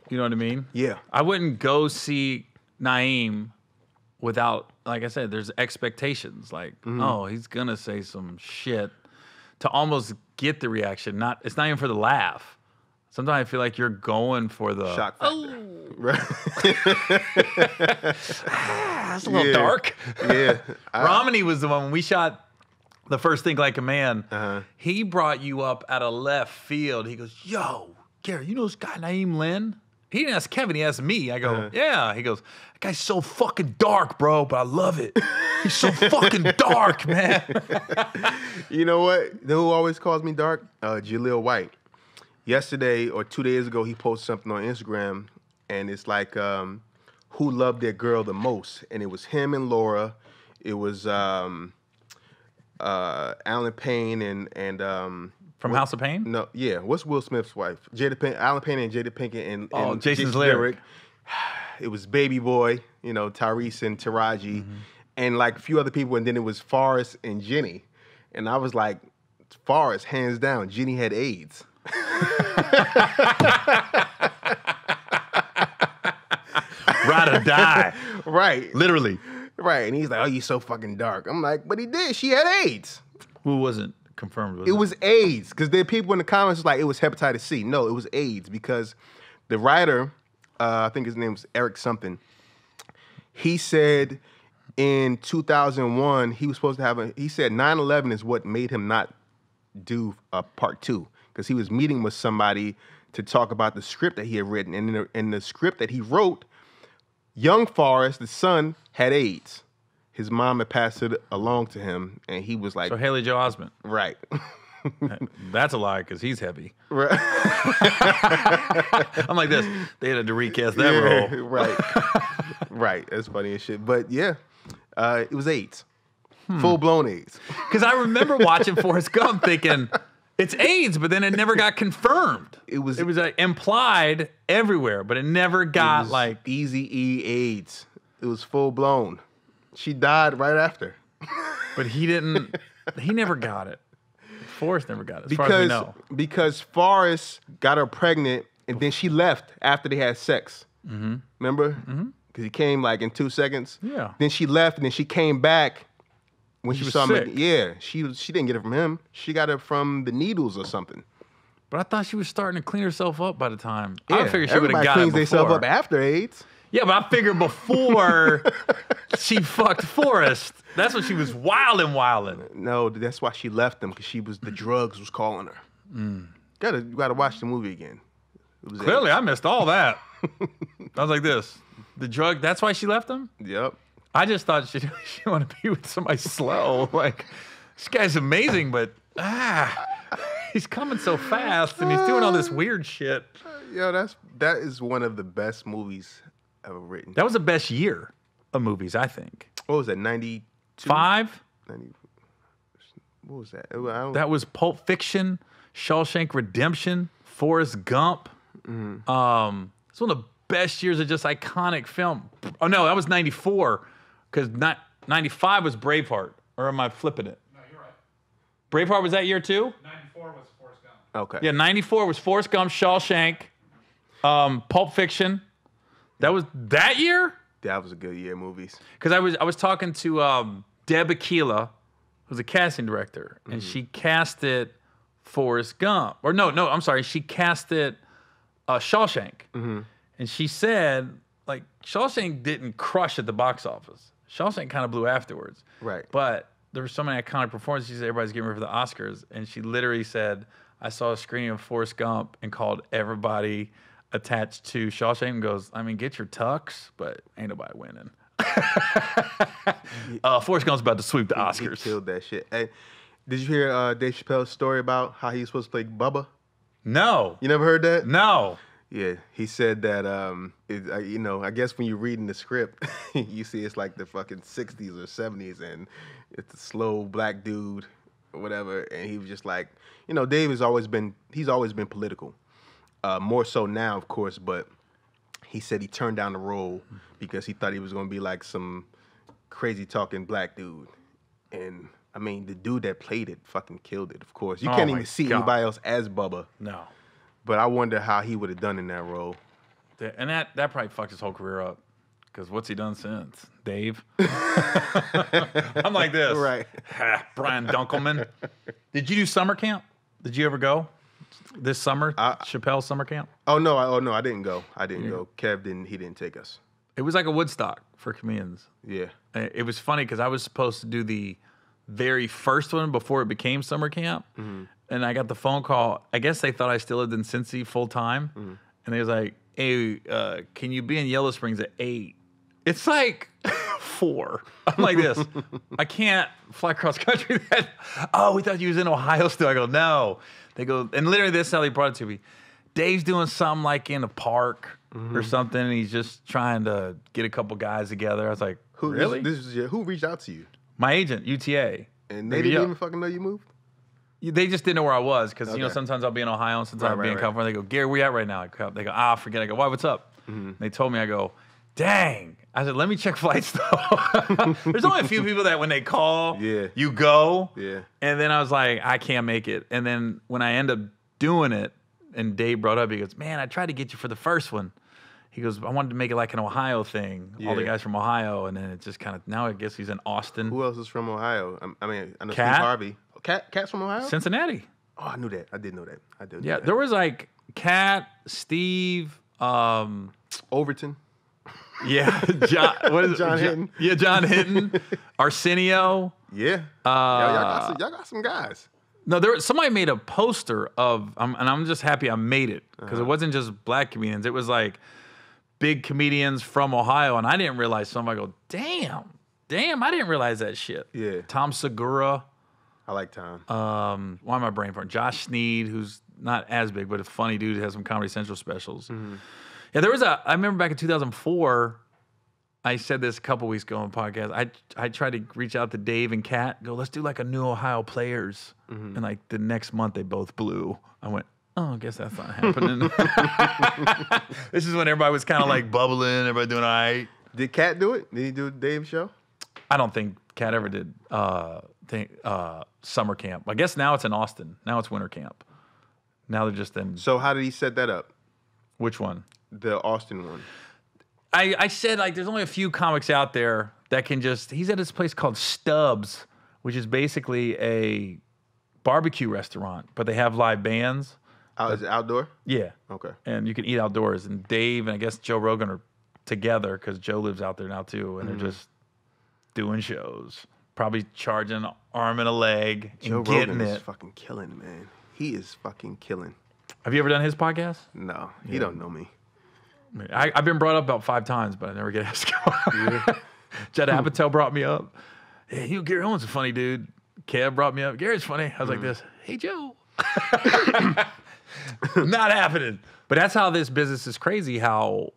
you know what I mean? Yeah. I wouldn't go see Na'im without, like I said, there's expectations. Like, oh, he's going to say some shit to almost get the reaction. It's not even for the laugh. Sometimes I feel like you're going for the... shock factor. Oh. Right. That's a little dark. Yeah. Romney was the one, when we shot the first Think Like a Man, he brought you up out of left field. He goes, yo, Gary, you know this guy Na'im Lynn? He didn't ask Kevin, he asked me. I go, yeah. He goes, that guy's so fucking dark, bro, but I love it. He's so fucking dark, man. You know what? You know who always calls me dark? Jaleel White. Yesterday or 2 days ago, he posted something on Instagram, and it's like, who loved their girl the most? And it was him and Laura. It was Alan Payne and From House of Pain? No, yeah. What's Will Smith's wife? Alan Payne and Jada Pinkett and Jason's Lyric. It was Baby Boy, you know, Tyrese and Taraji, and like a few other people, and then it was Forrest and Jenny. And I was like, Forrest, hands down. Jenny had AIDS. Ride or die. Right. Literally. Right. And he's like, oh, you so fucking dark. I'm like, but he did. She had AIDS. Who wasn't confirmed? It was AIDS. Because there are people in the comments like, it was hepatitis C. No, it was AIDS, because the writer, I think his name was Eric something, he said in 2001, he was supposed to have he said 9/11 is what made him not do part 2, because he was meeting with somebody to talk about the script that he had written. And in the script that he wrote, young Forrest, the son, had AIDS. His mom had passed it along to him, and he was like... So Haley Joel Osment. Right. That's a lie, because he's heavy. Right. I'm like this. They had to recast that role. Right. Right. That's funny as shit. But yeah, it was AIDS. Full-blown AIDS. Because I remember watching Forrest Gump thinking, it's AIDS, but then it never got confirmed. It was implied everywhere, but it never got like... Easy-E AIDS. It was full-blown. She died right after. But he never got it. Forrest never got it, as far as we know. Because Forrest got her pregnant, and then she left after they had sex. Mm-hmm. Remember? Because he came like in 2 seconds. Yeah. Then she left, and then she came back when she saw sick. him. Yeah, she didn't get it from him. She got it from the needles or something. But I thought she was starting to clean herself up by the time. Yeah, I figured she would have got it cleans before. themselves up after AIDS. Yeah, but I figured before she fucked Forrest, that's when she was wildin'. No, that's why she left him, because the drugs was calling her. You gotta watch the movie again. Clearly, I missed all that. I was like this. The drug, that's why she left him? Yep. I just thought she wanted to be with somebody slow. Like, this guy's amazing, but he's coming so fast and he's doing all this weird shit. Yo, that is one of the best movies ever written. That was the best year of movies, I think. What was that, 92? 5? 90, what was that? That was Pulp Fiction, Shawshank Redemption, Forrest Gump. It's one of the best years of just iconic film. Oh, no, that was 94, because 95 was Braveheart. Or am I flipping it? No, you're right. Braveheart was that year too? 94 was Forrest Gump. Okay. Yeah, 94 was Forrest Gump, Shawshank, Pulp Fiction. That was that year? That was a good year of movies. Because I was talking to Deb Aquila, who's a casting director, and she casted Forrest Gump. Or no, I'm sorry. She casted Shawshank. And she said, like, Shawshank didn't crush at the box office. Shawshank kind of blew afterwards. Right. But there were so many iconic performances. She said everybody's getting ready for the Oscars. And she literally said, I saw a screening of Forrest Gump and called everybody attached to Shawshank and goes, I mean, get your tux, but ain't nobody winning. Forrest Gump's about to sweep the Oscars. He killed that shit. Hey, did you hear Dave Chappelle's story about how he was supposed to play Bubba? No. You never heard that? No. Yeah, he said that, I guess when you're reading the script, you see it's like the fucking 60s or 70s, and it's a slow black dude or whatever, and he was just like, Dave he's always been political. More so now, of course, but he said he turned down the role because he thought he was going to be like some crazy talking black dude. And, I mean, the dude that played it fucking killed it, of course. You can't even see anybody else as Bubba. No. But I wonder how he would have done in that role. And that probably fucked his whole career up. Because what's he done since? Dave? I'm like this. Right. Brian Dunkelman. Did you do summer camp? Did you ever go this summer? Chappelle's summer camp? Oh, no, I didn't go. I didn't go. Kev didn't take us. It was like a Woodstock for comedians. Yeah. It was funny because I was supposed to do the very first one before it became summer camp. And I got the phone call. I guess they thought I still lived in Cincy full time. And they was like, hey, can you be in Yellow Springs at 8? It's like 4. I'm like this. I can't fly cross country. Oh, we thought you was in Ohio still. I go, no. They go, and literally this is how they brought it to me. Dave's doing something like in a park or something, and he's just trying to get a couple guys together. I was like, really? Who reached out to you? My agent, UTA. And they didn't even fucking know you moved? They just didn't know where I was because, sometimes I'll be in Ohio and sometimes I'll be in California. They go, Gary, where you at right now? They go, forget it. I go, why, what's up? They told me, I go, dang. I said, let me check flights though. There's only a few people that when they call, you go. Yeah. And then I was like, I can't make it. And then when I end up doing it, and Dave brought up, he goes, man, I tried to get you for the first one. He goes, I wanted to make it like an Ohio thing. All the guys from Ohio. And then it just kind of, now I guess he's in Austin. Who else is from Ohio? I know Cat? Steve Harvey. Cat's from Ohio? Cincinnati. Oh, I knew that. I did know that. Yeah, there was like Cat, Steve, Overton. Yeah, John. What is it? John Hinton. Yeah, John Hinton, Arsenio. Yeah. Y'all got some guys. No, somebody made a poster of, and I'm just happy I made it because it wasn't just black comedians. It was like big comedians from Ohio, and I didn't realize. Somebody go, damn, I didn't realize that shit. Yeah. Tom Segura. I like Tom. Why am I brain farting? Josh Sneed, who's not as big, but a funny dude, has some Comedy Central specials. Mm-hmm. Yeah, I remember back in 2004, I said this a couple weeks ago on the podcast. I tried to reach out to Dave and Kat, go, let's do like a new Ohio Players. Mm-hmm. And like the next month, they both blew. I went, oh, I guess that's not happening. This is when everybody was kind of like bubbling, everybody doing all right. Did Kat do it? Did he do Dave's show? I don't think Kat ever did summer camp. I guess now it's in Austin. Now it's winter camp. Now they're just in. So how did he set that up? Which one? The Austin one. I said, like, there's only a few comics out there that can just. He's at this place called Stubbs, which is basically a barbecue restaurant, but they have live bands. Is it outdoor? Yeah. Okay. And you can eat outdoors. And Dave and I guess Joe Rogan are together because Joe lives out there now too, and they're just doing shows. Probably charging an arm and a leg and Joe getting Rogan it. is fucking killing, man. He is fucking killing. Have you ever done his podcast? No, he don't know me. I've been brought up about 5 times, but I never get asked. Judd Apatow brought me up. Hey, Gary Owen's a funny dude. Kev brought me up. Gary's funny. I was like this. Hey, Joe. Not happening. But that's how this business is crazy. How,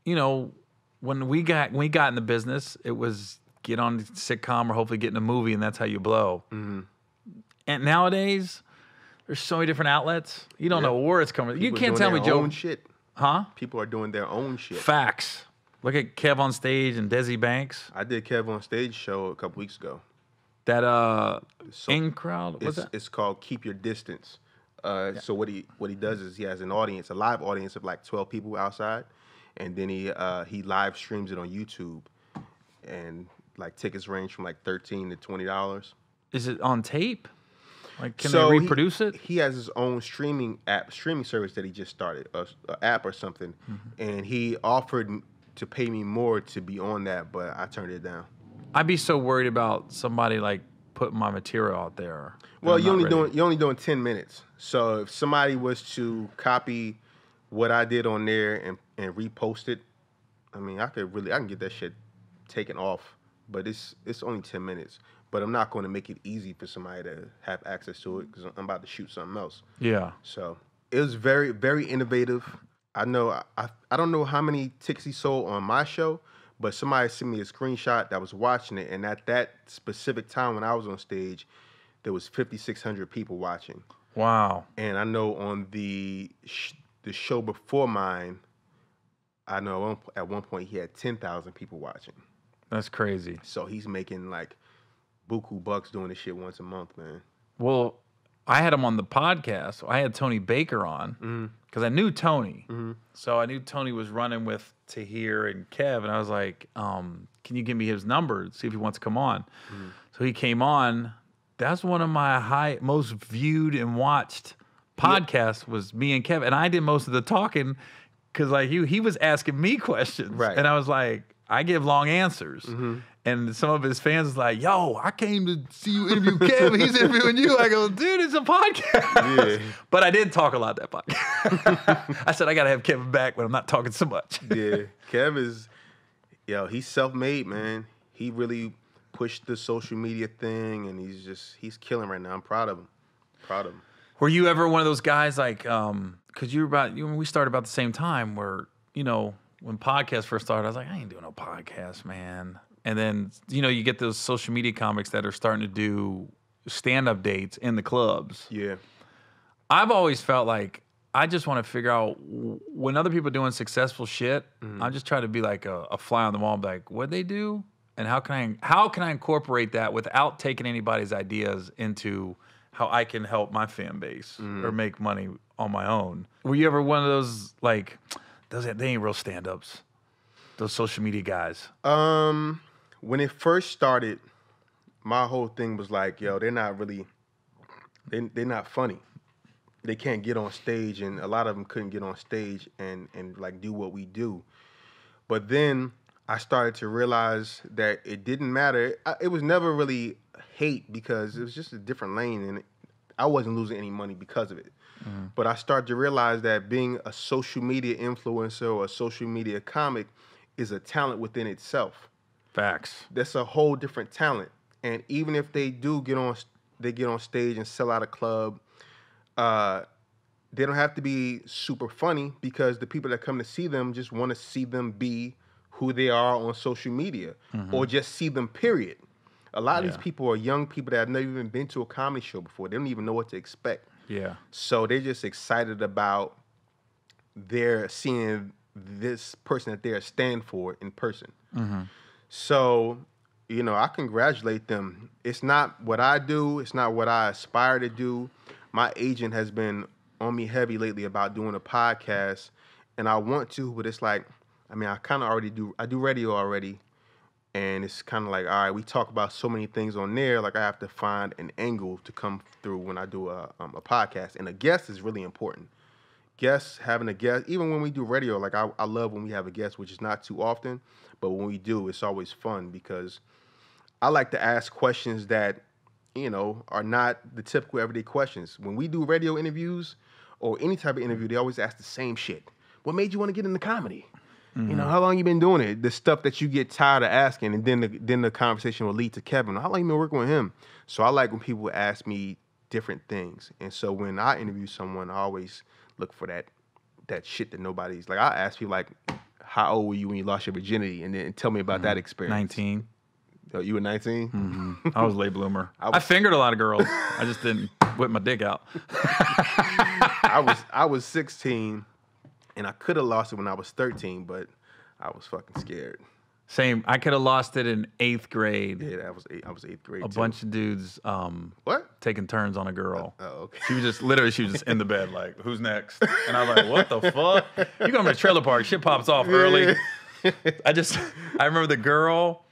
when we got in the business, it was get on the sitcom or hopefully get in a movie, and that's how you blow. Mm-hmm. And nowadays, there's so many different outlets. You don't know where it's coming. People you can't tell me, Joe. own shit. Huh? People are doing their own shit. Facts. Look at Kev on stage and Desi Banks. I did Kev on Stage show a couple weeks ago. That in crowd. What's that? It's called Keep Your Distance. So what he does is he has an audience, a live audience of like 12 people outside, and then he live streams it on YouTube, and like tickets range from like $13 to $20. Is it on tape? Like, can they reproduce it? He has his own streaming service that he just started, a app or something, and he offered to pay me more to be on that, but I turned it down. I'd be so worried about somebody like putting my material out there. Well, you're only doing 10 minutes. So if somebody was to copy what I did on there and repost it, I mean, I can get that shit taken off. But it's only 10 minutes. But I'm not going to make it easy for somebody to have access to it because I'm about to shoot something else. Yeah. So it was very, very innovative. I know I don't know how many tickets he sold on my show, but somebody sent me a screenshot that was watching it, and at that specific time when I was on stage, there was 5,600 people watching. Wow. And I know on the show before mine, I know at one point he had 10,000 people watching. That's crazy. So he's making like buku bucks doing this shit once a month, man. Well, I had him on the podcast. I had Tony Baker on because I knew Tony. So I knew Tony was running with Tahir and Kev, and I was like, can you give me his number, see if he wants to come on? So he came on. That's one of my most viewed and watched podcasts was me and Kev, and I did most of the talking because like he was asking me questions, right? And I was like, I give long answers. And some of his fans was like, yo, I came to see you interview Kev. He's interviewing you. I go, dude, it's a podcast. Yeah. But I did talk a lot that podcast. I said, I got to have Kevin back when I'm not talking so much. Yeah. Kev is, he's self-made, man. He really pushed the social media thing, and he's killing right now. I'm proud of him. Were you ever one of those guys like, because we started about the same time where, when podcasts first started, I was like, I ain't doing no podcast, man. And then, you get those social media comics that are starting to do stand-up dates in the clubs. Yeah. I've always felt like I just want to figure out when other people are doing successful shit, I just try to be like a fly on the wall and be like, what'd they do? And how can I incorporate that without taking anybody's ideas into how I can help my fan base or make money on my own? Were you ever one of those, like, they ain't real stand-ups, those social media guys? When it first started, my whole thing was like, they're not really, they're not funny. They can't get on stage, and a lot of them couldn't get on stage and like do what we do. But then I started to realize that it didn't matter. It was never really hate because it was just a different lane, and I wasn't losing any money because of it. But I started to realize that being a social media influencer or a social media comic is a talent within itself. Facts. That's a whole different talent. And even if they do get on stage and sell out a club, they don't have to be super funny because the people that come to see them just want to see them be who they are on social media or just see them, period. A lot of these people are young people that have never even been to a comedy show before. They don't even know what to expect. Yeah. So they're just excited about their seeing this person that they stand for in person. So, you know, I congratulate them. It's not what I do. It's not what I aspire to do. My agent has been on me heavy lately about doing a podcast, and I want to, but it's like, I mean, I kind of already do. I do radio already, and it's kind of like, all right, we talk about so many things on there. Like I have to find an angle to come through when I do a podcast, and a guest is really important. Having a guest, even when we do radio, like I love when we have a guest, which is not too often, but when we do, it's always fun because I like to ask questions that, you know, are not the typical everyday questions. When we do radio interviews or any type of interview, they always ask the same shit. What made you want to get into comedy? You know, how long you been doing it? The stuff that you get tired of asking, and then the conversation will lead to Kevin. How long you been working with him? So I like when people ask me different things. And so when I interview someone, I always look for that shit that nobody's like. I ask people like, how old were you when you lost your virginity? And then tell me about that experience. 19. Oh, you were 19? I was a late bloomer. I fingered a lot of girls. I just didn't whip my dick out. I was 16. And I could have lost it when I was 13, but I was fucking scared. Same. I could have lost it in 8th grade. Yeah, I was 8th grade. A bunch of dudes taking turns on a girl. Oh, okay. She was just in the bed like, who's next? And I was like, what the fuck? You go to the trailer park, shit pops off early. I remember the girl,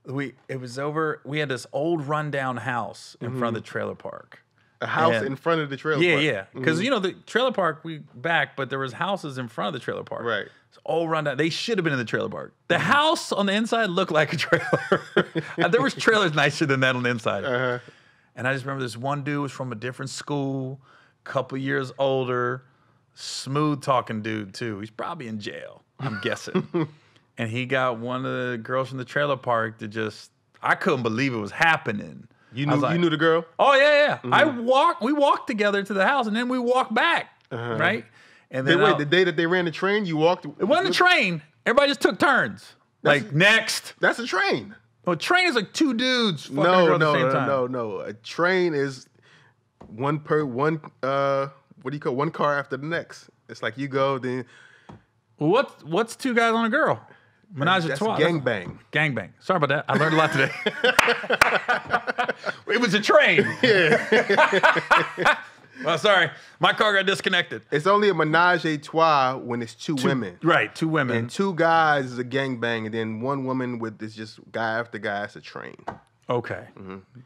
we had this old rundown house in front of the trailer park. A house in front of the trailer park. Yeah. Because, you know, the trailer park, but there was houses in front of the trailer park. Right. It's all run down. They should have been in the trailer park. The house on the inside looked like a trailer. There was trailers nicer than that on the inside. And I just remember this one dude was from a different school, couple years older, smooth talking dude too. He's probably in jail, I'm guessing. And he got one of the girls from the trailer park to I couldn't believe it was happening. You knew the girl? Oh yeah. We walked together to the house, and then we walked back, right? And then the day that they ran the train, you walked. It wasn't a train. Everybody just took turns. Next. That's a train. Well, a train is like two dudes fucking a girl at the same time. No. A train is one. What do you call one car after the next? It's like you go then. Well, what's two guys on a girl? Menage a trois. Gangbang. Gangbang. Sorry about that. I learned a lot today. It was a train. Yeah. Well, sorry. My car got disconnected. It's only a menage a trois when it's two women. Right, two women. And two guys is a gangbang, and then one woman with this just guy after guy. It's a train. Okay.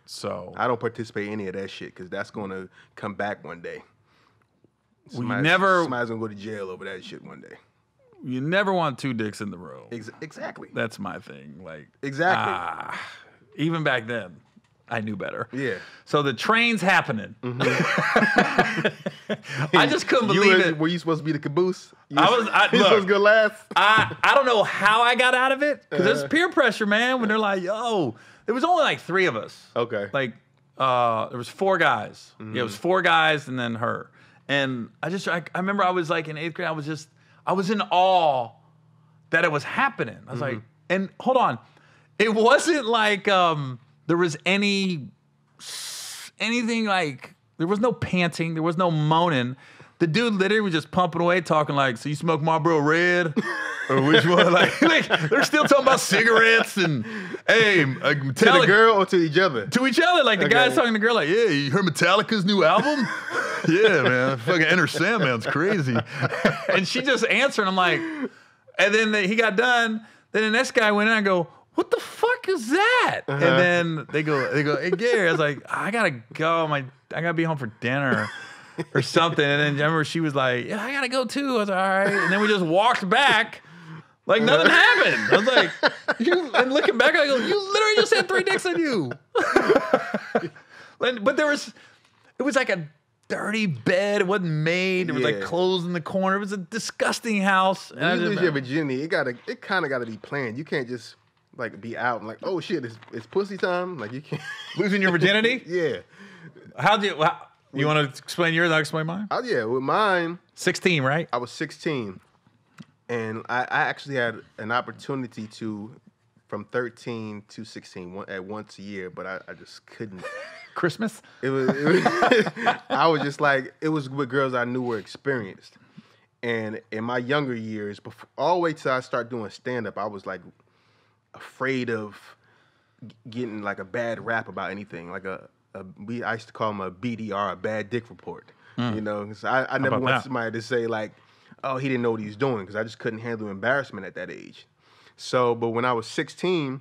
So I don't participate in any of that shit because that's going to come back one day. Somebody's going to go to jail over that shit one day. You never want two dicks in the room. Exactly. That's my thing. Like exactly. Even back then, I knew better. Yeah. So the train's happening. I just couldn't believe it. Were you supposed to be the caboose? You was supposed to go last? I don't know how I got out of it because there's peer pressure, man. When they're like, "Yo," there was only like 3 of us. Okay. Like there was 4 guys. Yeah, it was 4 guys and then her. And I remember I was like in 8th grade. I was in awe that it was happening. I was like, and hold on. It wasn't like there was anything like, there was no panting. There was no moaning. The dude literally was just pumping away, talking like, so you smoke Marlboro Red? Or which one? Like they're still talking about cigarettes and, hey, Metallica. To the girl or to each other? To each other. Like the guy's talking to the girl like, yeah, you heard Metallica's new album? Yeah, man. Fucking Enter Sandman's crazy. And she just answered. I'm like, and then he got done. Then the next guy went in and I go, what the fuck is that? And then they go, hey, Gary. I was like, I gotta go. I gotta be home for dinner or something. And then I remember she was like, yeah, I gotta go too. I was like, all right. And then we just walked back Like nothing happened. I was like, and looking back, I go, you literally just had 3 dicks on you. But it was like a dirty bed. It wasn't made. There was like clothes in the corner. It was a disgusting house. When you lose your virginity, it kind of got to be planned. You can't just like be out and like, oh shit, it's pussy time. Like you can't losing your virginity. Yeah. You want to explain yours? I'll explain mine. Oh yeah, with mine, 16, right? I was 16, and I actually had an opportunity to, from 13 to 16, at once a year, but I just couldn't. Christmas? It was I was just like, it was with girls I knew were experienced. And in my younger years, before, all the way till I started doing stand-up, I was like afraid of getting like a bad rap about anything. Like I used to call them a BDR, a bad dick report. You know, so I never wanted somebody to say like, oh, he didn't know what he was doing, because I just couldn't handle embarrassment at that age. So, but when I was 16,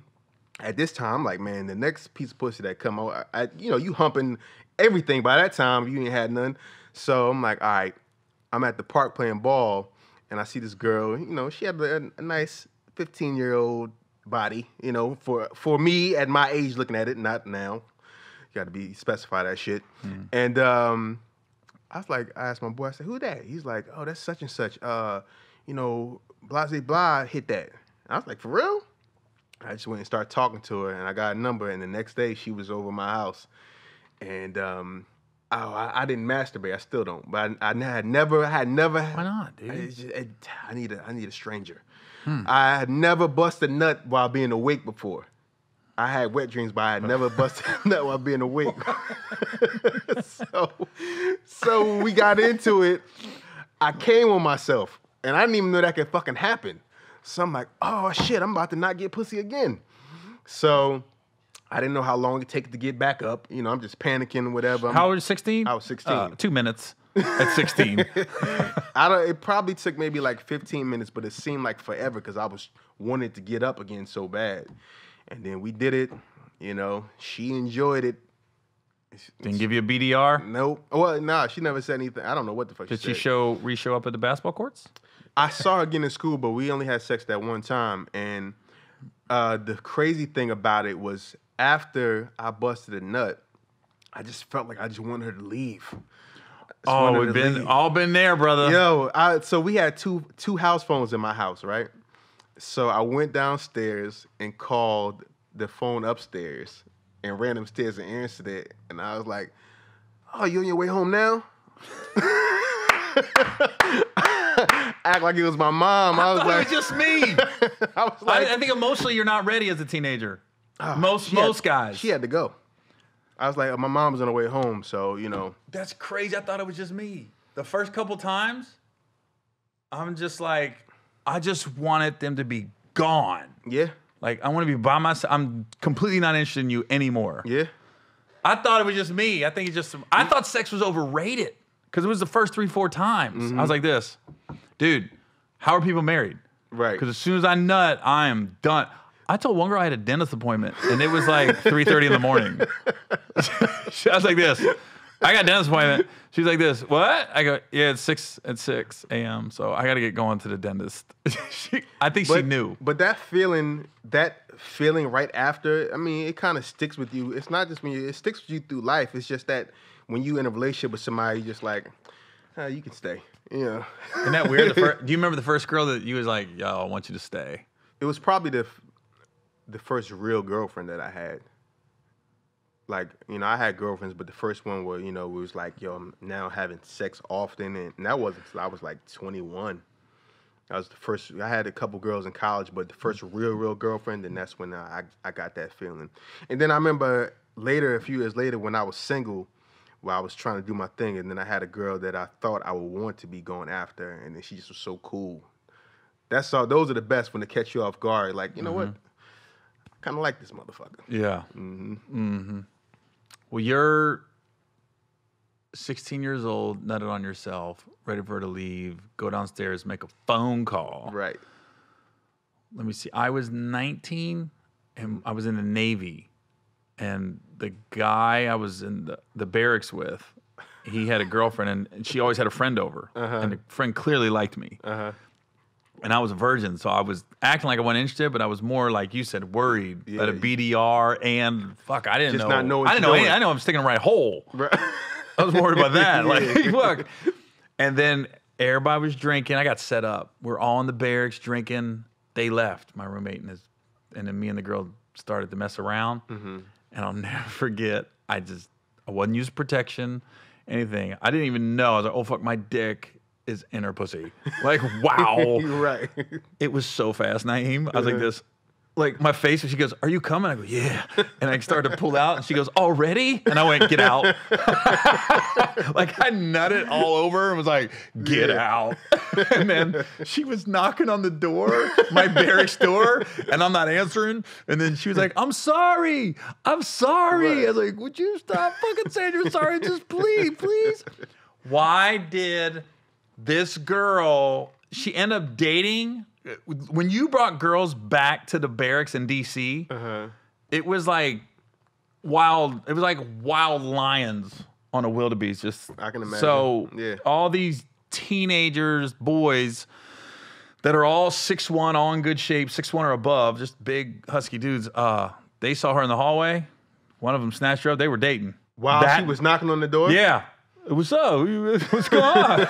at this time, I'm like, man, the next piece of pussy that come out, you humping everything by that time, you ain't had none. So I'm like, all right, I'm at the park playing ball, and I see this girl, she had a nice 15-year-old body, for me at my age looking at it, not now. You got to specify that shit. And I asked my boy, I said, who that? He's like, oh, that's such and such. Blase blah hit that. I was like, for real? I just went and started talking to her, and I got a number, and the next day she was over my house. And I didn't masturbate. I still don't. But I had never. Why not, dude? I need a stranger. I had never busted a nut while being awake before. I had wet dreams, but I had never busted a nut while being awake. So when we got into it, I came on myself, and I didn't even know that could fucking happen. So I'm like, oh shit, I'm about to not get pussy again. So I didn't know how long it takes to get back up. I'm just panicking, whatever. How old are you, 16? I was 16. 2 minutes at 16. It probably took maybe like 15 minutes, but it seemed like forever because I was wanting to get up again so bad. And then we did it. She enjoyed it. Didn't give you a BDR? Nope. Well, nah, she never said anything. I don't know what the fuck she said. Did she re-show up at the basketball courts? I saw her again in school, but we only had sex that one time. And the crazy thing about it was after I busted a nut, I just felt like I just wanted her to leave. We've all been there, brother. Yo, so we had two house phones in my house, right? So I went downstairs and called the phone upstairs and ran upstairs and answered it. And I was like, oh, you on your way home now? Act like it was my mom. I was like, it was just me. I was like, I think emotionally you're not ready as a teenager. Most guys. She had to go. I was like, my mom's on her way home, so That's crazy. I thought it was just me. The first couple times, I'm just like, I just wanted them to be gone. Yeah. Like I want to be by myself. I'm completely not interested in you anymore. Yeah. I thought it was just me. I thought sex was overrated because it was the first 3-4 times. Mm-hmm. I was like this, dude. How are people married? Right. Because as soon as I nut, I am done. I told one girl I had a dentist appointment, and it was like 3:30 in the morning. I was like this. I got a dentist appointment. She's like this. What? I go, yeah, it's 6 a.m. So I got to get going to the dentist. I think she knew. But that feeling right after, I mean, it kind of sticks with you. It's not just it sticks with you through life. It's just that when you're in a relationship with somebody, you're just like, you can stay. Yeah. Isn't that weird? Do you remember the first girl that you was like, yo, I want you to stay? It was probably the first real girlfriend that I had. Like, I had girlfriends, but the first one where, it was like, yo, I'm now having sex often. And that wasn't until I was like 21. That was the first, I had a couple girls in college, but the first real girlfriend, and that's when I got that feeling. And then I remember a few years later, when I was single, where I was trying to do my thing, and then I had a girl that I thought I would want to be going after, and then she just was so cool. Those are the best when they catch you off guard. Like, you know what? I kind of like this motherfucker. Yeah. Mm-hmm. Mm-hmm. Well, you're 16 years old, nutted on yourself, ready for her to leave, go downstairs, make a phone call. Right. Let me see. I was 19, and I was in the Navy. And the guy I was in the barracks with, he had a girlfriend, and she always had a friend over. And the friend clearly liked me. And I was a virgin, so I was acting like I wasn't interested, but I was more like you said, worried that a BDR and fuck, I didn't Just know. not know what I didn't you're know. doing. I know I'm sticking in the right hole. Right. I was worried about that. Like, fuck. And then everybody was drinking. I got set up. We're all in the barracks drinking. They left, my roommate and then me and the girl started to mess around. And I'll never forget. I wasn't using protection, anything. I didn't even know. I was like, oh fuck, my dick is in her pussy. Like, wow. Right. It was so fast, Na'im. I was like this. Like my face, and she goes, "Are you coming?" I go, "Yeah." And I started to pull out, and she goes, "Already?" And I went, "Get out!" Like I nutted all over and was like, "Get out!" And then she was knocking on the door, my barracks door, and I'm not answering. And then she was like, "I'm sorry, I'm sorry." Right. I was like, "Would you stop fucking saying you're sorry? Just please." Why did this girl? She ended up dating. When you brought girls back to the barracks in DC, it was like wild. It was like wild lions on a wildebeest. Just I can imagine. So Yeah. all these teenagers, boys that are all 6'1", all in good shape, 6'1" or above, just big husky dudes. They saw her in the hallway. One of them snatched her up. They were dating. While she was knocking on the door? Yeah. What's up? What's going on?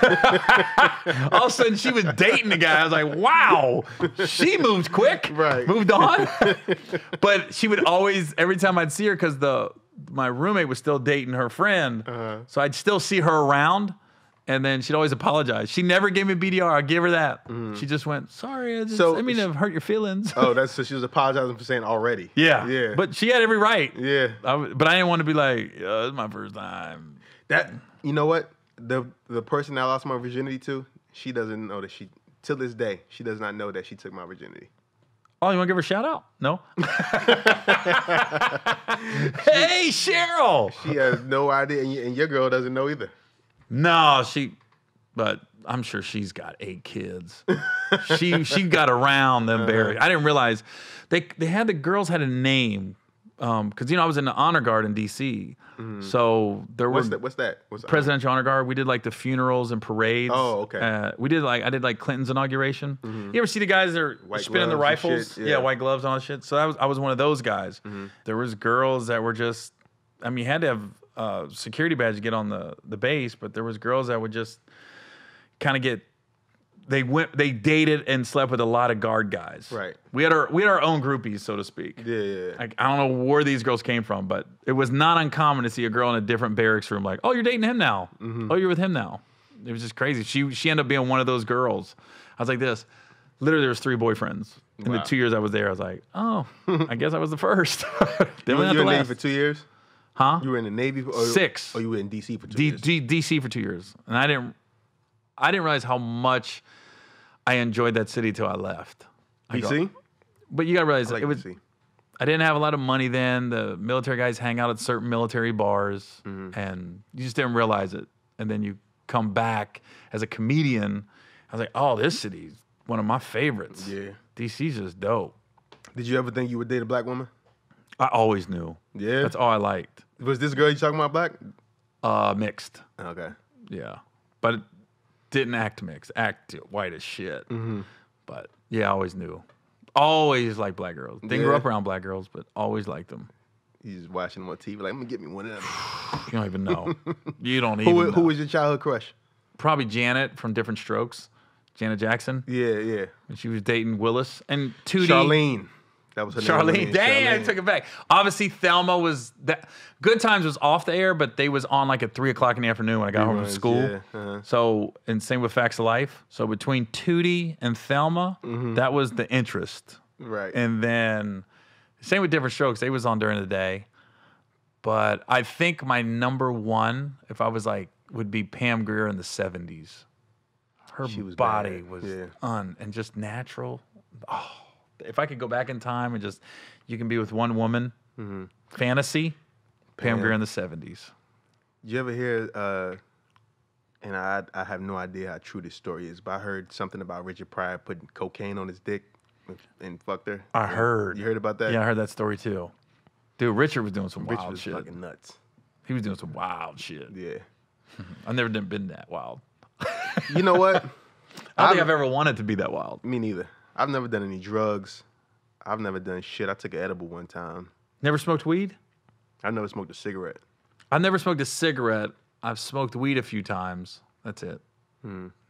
All of a sudden, she was dating the guy. I was like, wow, she moved quick. Right. Moved on. But she would always, every time I'd see her, because my roommate was still dating her friend, so I'd still see her around, and then she'd always apologize. She never gave me BDR. I gave her that. She just went, sorry, I didn't mean to hurt your feelings. Oh, so she was apologizing for saying already. Yeah. Yeah. But she had every right. Yeah. But I didn't want to be like, this is my first time. You know what? The person I lost my virginity to, she doesn't know that till this day, she does not know that she took my virginity. Oh, you want to give her a shout out? No? Hey, Cheryl! She has no idea, and your girl doesn't know either. No, but I'm sure she's got 8 kids. She got around them barracks. I didn't realize the girls had a name. Because I was in the honor guard in DC, so there was what's that? Presidential honor guard. We did like the funerals and parades. Oh, okay. I did like Clinton's inauguration. You ever see the guys that are spinning the rifles? Yeah, white gloves and all that shit. So I was one of those guys. There was girls that were just, you had to have security badge to get on the base, but there was girls that would just kind of get. They dated and slept with a lot of guard guys. Right. We had our own groupies, so to speak. Yeah. Like, I don't know where these girls came from, but it was not uncommon to see a girl in a different barracks room. Like, oh, you're dating him now. Oh, you're with him now. It was just crazy. She ended up being one of those girls. I was like this. Literally, there was 3 boyfriends in the 2 years I was there. I was like, oh, I guess I was the first. You were in the Navy for 2 years? Huh? You were in the Navy for 6. Or you were in DC for 2 years? DC for 2 years, and I didn't realize how much I enjoyed that city till I left. DC? But you gotta realize I like it was. DC. I didn't have a lot of money then. The military guys hang out at certain military bars, and you just didn't realize it. And then you come back as a comedian. I was like, oh, this city's one of my favorites. Yeah. DC's just dope. Did you ever think you would date a black woman? I always knew. Yeah. That's all I liked. Was this girl you talking about black? Mixed. Okay. Yeah. But didn't act mixed. Act white as shit. But yeah, I always knew. Always liked black girls. Didn't grow up around black girls, but always liked them. You just watching them on TV, like, I'm gonna get me one of them. You don't even know. You don't even know. Who was your childhood crush? Probably Janet from Different Strokes. Janet Jackson. Yeah. And she was dating Willis. And Tootie. Charlene. That was her name. Charlene. Damn, I took it back. Obviously, Thelma was that. Good Times was off the air, but they was on like at 3 o'clock in the afternoon when I got home from school. Yeah. So, and same with Facts of Life. So between Tootie and Thelma, that was the interest. Right. And then same with Different Strokes. They was on during the day. But I think my number one, if I was like, would be Pam Grier in the 70s. Her body was and just natural. Oh, if I could go back in time and just, you can be with one woman, fantasy, Pam Grier in the 70s. Did you ever hear, and I have no idea how true this story is, but I heard something about Richard Pryor putting cocaine on his dick and fucked her? I heard. You heard about that? Yeah, I heard that story too. Dude, Richard was doing some Richard wild was shit. fucking nuts. He was doing some wild shit. Yeah. I've never been that wild. You know what? I don't think I've ever wanted to be that wild. Me neither. I've never done any drugs. I've never done shit. I took an edible one time. Never smoked weed? I never smoked a cigarette. I've never smoked a cigarette. I've smoked weed a few times. That's it.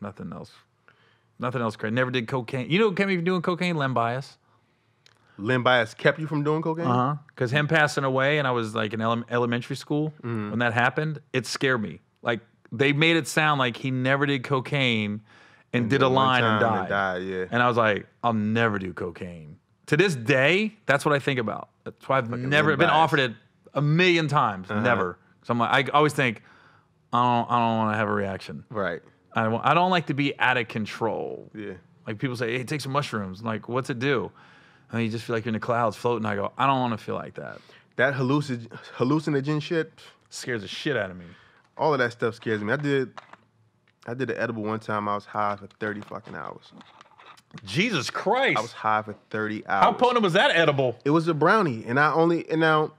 Nothing else. Nothing else crazy. Never did cocaine. You know what kept me from doing cocaine? Len Bias. Len Bias kept you from doing cocaine? Because him passing away and I was like in elementary school when that happened, it scared me. Like they made it sound like he never did cocaine and did a line and died. Yeah. And I was like, I'll never do cocaine. To this day, that's what I think about. That's why I've never been offered it a million times. Never. So I'm like, I always think, I don't want to have a reaction. Right. I don't like to be out of control. Yeah. Like people say, hey, take some mushrooms. I'm like, what's it do? And you just feel like you're in the clouds floating. I go, I don't want to feel like that. That hallucinogen shit Scares the shit out of me. all of that stuff scares me. I did an edible one time. I was high for 30 fucking hours. Jesus Christ. I was high for 30 hours. How potent was that edible? It was a brownie. And now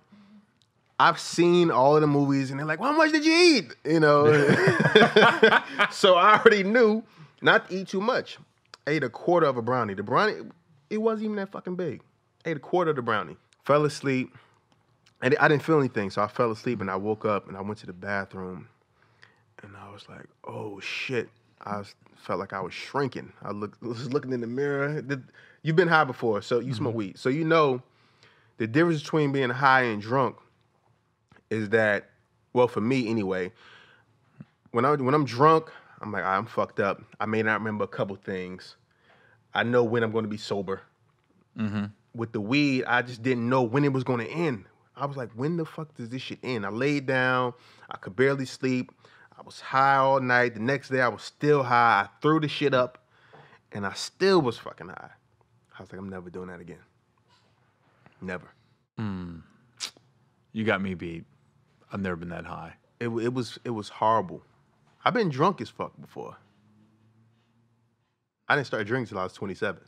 I've seen all of the movies and they're like, well, how much did you eat? You know? So I already knew not to eat too much. I ate a quarter of a brownie. The brownie, it wasn't even that fucking big. I ate a quarter of the brownie. Fell asleep. And I didn't feel anything. So I fell asleep and I woke up and I went to the bathroom. And I was like, oh shit. Felt like I was shrinking. I was looking in the mirror. You've been high before, so you smoke weed. So you know the difference between being high and drunk is that, well, for me anyway, when I'm drunk, I'm like, I'm fucked up. I may not remember a couple things. I know when I'm going to be sober. With the weed, I just didn't know when it was going to end. I was like, when the fuck does this shit end? I laid down. I could barely sleep. I was high all night. The next day, I was still high. I threw the shit up, and I still was fucking high. I was like, I'm never doing that again. Never. You got me beat. I've never been that high. It was horrible. I've been drunk as fuck before. I didn't start drinking until I was 27.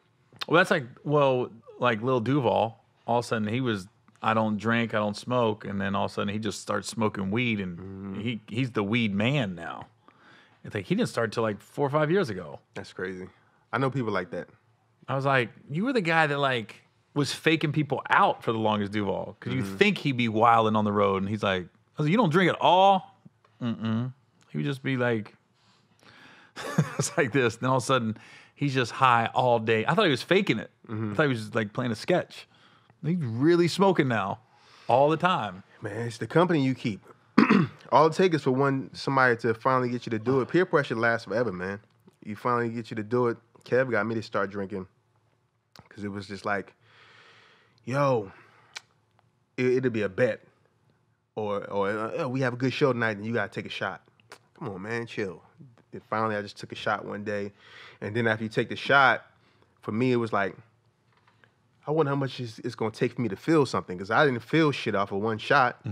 Well, that's like Lil Duval. All of a sudden, he was, I don't drink, I don't smoke, and then all of a sudden, he just starts smoking weed, and he's the weed man now. It's like, he didn't start till like 4 or 5 years ago. That's crazy. I know people like that. I was like, you were the guy that like was faking people out for the longest, Duval, because you think he'd be wilding on the road, and he's like, I was like, you don't drink at all? He would just be like, it's like this. Then all of a sudden, he's just high all day. I thought he was faking it. I thought he was just like playing a sketch. He's really smoking now, all the time. Man, it's the company you keep. All it takes is for somebody to finally get you to do it. Peer pressure lasts forever, man. You finally get you to do it. Kev got me to start drinking because it was just like, yo, it'd be a bet. Or we have a good show tonight and you got to take a shot. Come on, man, chill. And finally, I just took a shot one day. And then after you take the shot, for me, it was like, I wonder how much it's going to take for me to feel something because I didn't feel shit off of one shot.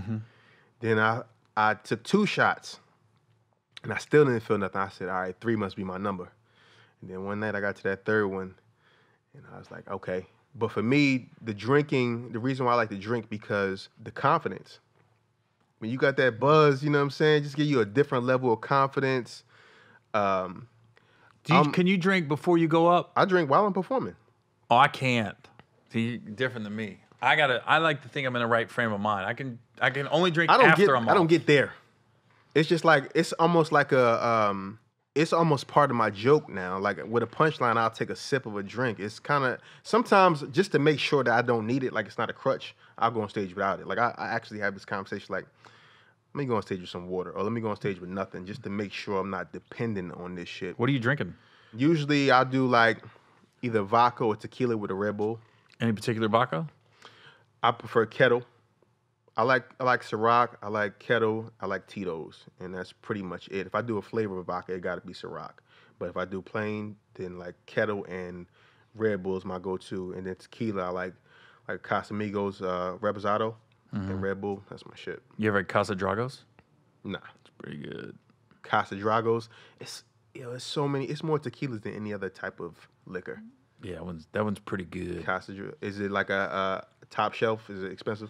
Then I took 2 shots and I still didn't feel nothing. I said, all right, 3 must be my number. And then one night I got to that 3rd one and I was like, okay. But for me, the reason why I like to drink because the confidence. When you got that buzz, you know what I'm saying? Just give you a different level of confidence. Can you drink before you go up? I drink while I'm performing. Oh, I can't. See, you're different than me. I like to think I'm in the right frame of mind. I can only drink after I'm off. I don't get there. It's just like it's almost like it's almost part of my joke now. Like with a punchline, I'll take a sip of a drink. It's kind of sometimes just to make sure that I don't need it, like it's not a crutch, I'll go on stage without it. Like I actually have this conversation like, let me go on stage with some water or let me go on stage with nothing just to make sure I'm not dependent on this shit. What are you drinking? Usually I'll do like either vodka or tequila with a Red Bull. Any particular vodka? I prefer Kettle. I like Ciroc. I like Kettle. I like Tito's, and that's pretty much it. If I do a flavor of vodka, it got to be Ciroc. But if I do plain, then like Kettle and Red Bull is my go-to, and then tequila I like Casamigos Reposado and Red Bull. That's my shit. You ever had Casa Dragos? Nah, it's pretty good. Casa Dragos. It's so many. It's more tequilas than any other type of liquor. Yeah, that one's pretty good. Is it like a top shelf? Is it expensive?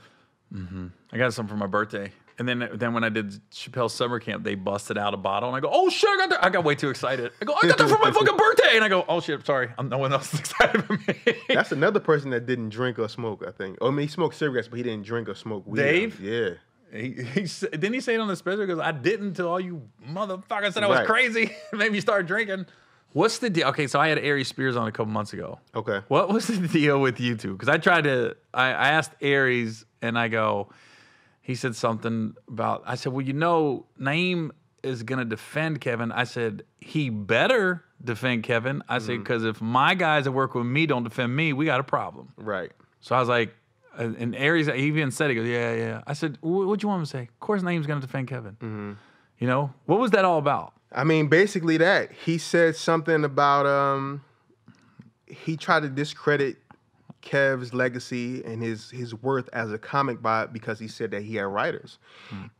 I got some for my birthday. And then when I did Chappelle's summer camp, they busted out a bottle, and I go, "Oh shit, I got that!" I got way too excited. I go, "I got that for my fucking birthday!" And I go, "Oh shit, sorry, no one else is excited for me." That's another person that didn't drink or smoke, I think. I mean, he smoked cigarettes, but he didn't drink or smoke weed. Dave? Yeah. Didn't he say it on the special? Because I didn't until all you motherfuckers said I was crazy. Maybe start drinking. What's the deal? Okay, so I had Aries Spears on a couple months ago. Okay. What was the deal with you two? Because I asked Aries, and I go, he said something about, I said, well, Na'im is going to defend Kevin. I said, he better defend Kevin. I said, because if my guys that work with me don't defend me, we got a problem. Right. So I was like, and Aries, he even said, he goes, yeah. I said, what'd you want him to say? Of course Na'im's going to defend Kevin. You know, what was that all about? I mean, basically that. He said something about, he tried to discredit Kev's legacy and his worth as a comic because he said that he had writers.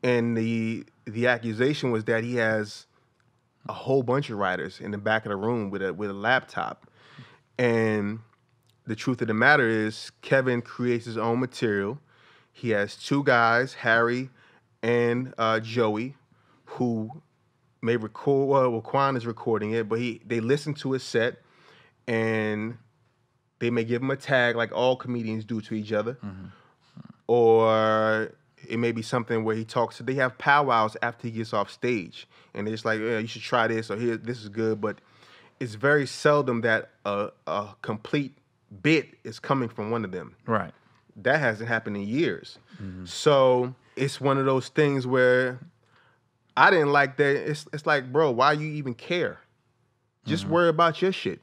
And the accusation was that he has a whole bunch of writers in the back of the room with a laptop. And the truth of the matter is, Kevin creates his own material. He has two guys, Harry and Joey, who may record. Well, Quan is recording it, but they listen to his set, and they may give him a tag like all comedians do to each other, or it may be something where he talks. They have powwows after he gets off stage, and they're just like, "Yeah, you should try this," or "Here, this is good." But it's very seldom that a complete bit is coming from one of them. Right. That hasn't happened in years. So it's one of those things where I didn't like that. It's like, bro, why you even care? Just worry about your shit.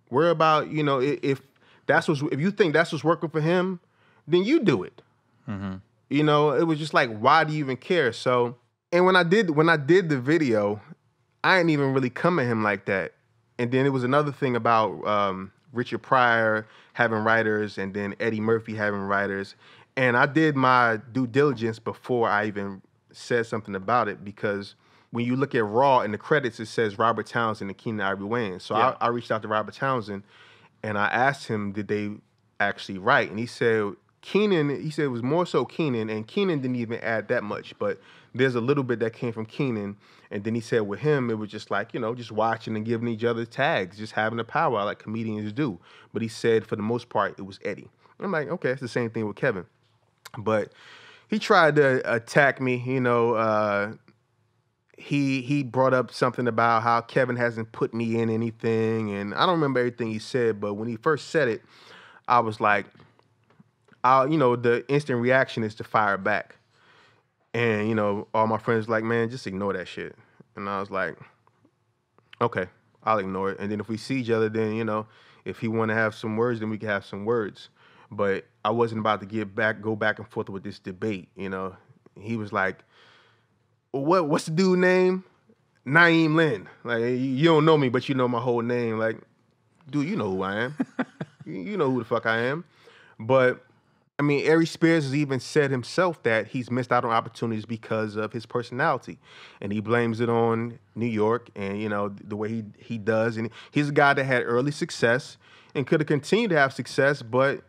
Worry about, if you think that's what's working for him, then you do it. It was just like, why do you even care? So, and when I did the video, I didn't even really come at him like that. And then it was another thing about Richard Pryor having writers, and then Eddie Murphy having writers. And I did my due diligence before I even said something about it, because when you look at Raw in the credits, it says Robert Townsend and Keenan Ivory Wayans. So I reached out to Robert Townsend, and I asked him, did they actually write? And he said it was more so Keenan, and Keenan didn't even add that much, but there's a little bit that came from Keenan. And then he said with him, it was just like, just watching and giving each other tags, just having a powwow like comedians do. But he said for the most part, it was Eddie. I'm like, okay, it's the same thing with Kevin. But he tried to attack me, he brought up something about how Kevin hasn't put me in anything, and I don't remember everything he said, but when he first said it, I was like, the instant reaction is to fire back. And, all my friends were like, man, just ignore that shit. And I was like, okay, I'll ignore it. And then if we see each other, then, if he want to have some words, then we can have some words. But I wasn't about to go back and forth with this debate, He was like, what's the dude's name? Na'im Lynn. Like, you don't know me, but you know my whole name. Like, dude, you know who I am. You know who the fuck I am. But I mean, Aries Spears has even said himself that he's missed out on opportunities because of his personality. And he blames it on New York and, the way he does. And he's a guy that had early success and could have continued to have success, but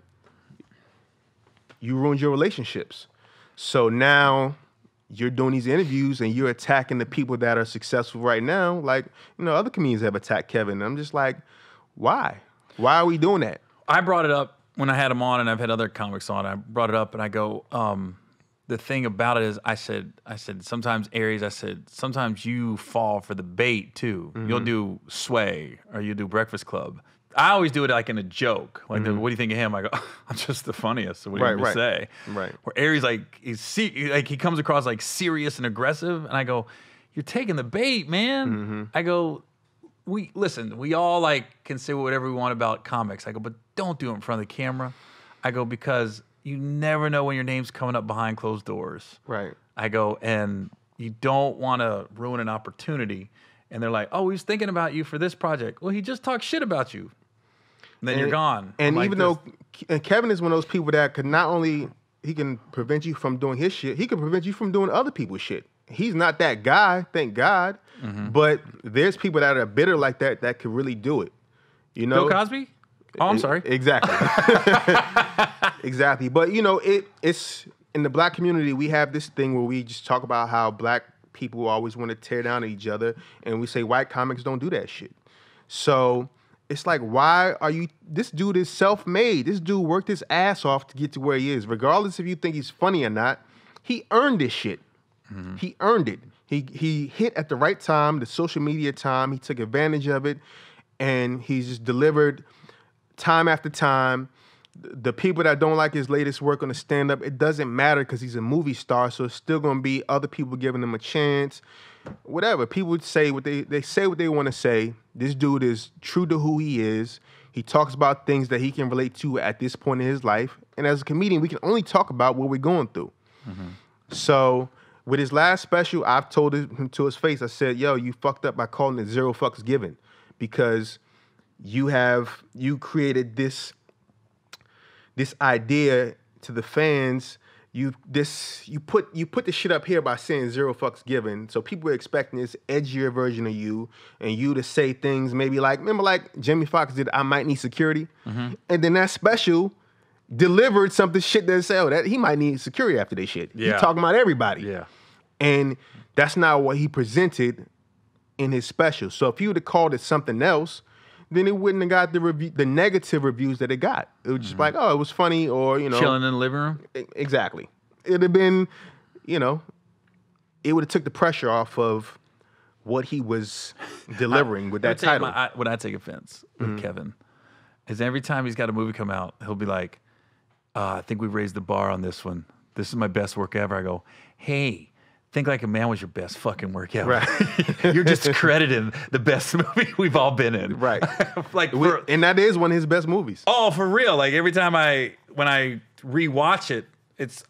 you ruined your relationships. So now you're doing these interviews and you're attacking the people that are successful right now. Like, other comedians have attacked Kevin. And I'm just like, why? Why are we doing that? I brought it up when I had him on, and I've had other comics on. I brought it up, and I go, the thing about it is, I said, sometimes Aries, sometimes you fall for the bait too. You'll do Sway or you do Breakfast Club. I always do it like in a joke. Like, what do you think of him? I go, I'm just the funniest. So what do you want me to say? Right. Where Aries, he comes across like serious and aggressive, and I go, you're taking the bait, man. I go, we all can say whatever we want about comics. I go, but don't do it in front of the camera. I go, because you never know when your name's coming up behind closed doors. Right. I go, and you don't want to ruin an opportunity. And they're like, oh, he's thinking about you for this project. Well, he just talked shit about you. And then you're gone. And even though Kevin is one of those people that could not only, he can prevent you from doing his shit, he can prevent you from doing other people's shit. He's not that guy, thank God. But there's people that are bitter like that could really do it. Bill Cosby? Oh, I'm sorry. Exactly. Exactly. But, it's in the black community, we have this thing where we just talk about how black people always want to tear down each other, and we say white comics don't do that shit. So it's like, why are you? This dude is self-made. This dude worked his ass off to get to where he is. Regardless if you think he's funny or not, he earned this shit. Mm-hmm. He earned it. He hit at the right time, the social media time. He took advantage of it, and he's just delivered time after time. The people that don't like his latest work on the stand-up, it doesn't matter because he's a movie star, so it's still going to be other people giving him a chance. Whatever. People say what they say what they want to say. This dude is true to who he is. He talks about things that he can relate to at this point in his life. And as a comedian, we can only talk about what we're going through. Mm-hmm. So with his last special, I've told him to his face, I said, yo, you fucked up by calling it Zero Fucks Given, because you created this idea to the fans. You put the shit up here by saying Zero Fucks Given. So people are expecting this edgier version of you, and you to say things maybe like, remember like Jamie Foxx did I Might Need Security? Mm-hmm. And then that special delivered something shit that said, oh, that he might need security after this shit. Yeah. He talking about everybody. Yeah. And that's not what he presented in his special. So if you would have called it something else, then it wouldn't have got the negative reviews that it got. It was just like, oh, it was funny, or, you know. Chilling in the living room? Exactly. It'd have been, you know, it would have took the pressure off of what he was delivering with that title. When I take offense with Kevin is every time he's got a movie come out, he'll be like, I think we've raised the bar on this one. This is my best work ever. I go, hey, Think Like a Man was your best fucking work ever. Right. You're discrediting the best movie we've all been in. Right. And that is one of his best movies. Oh, for real. Like every time when I rewatch it, it's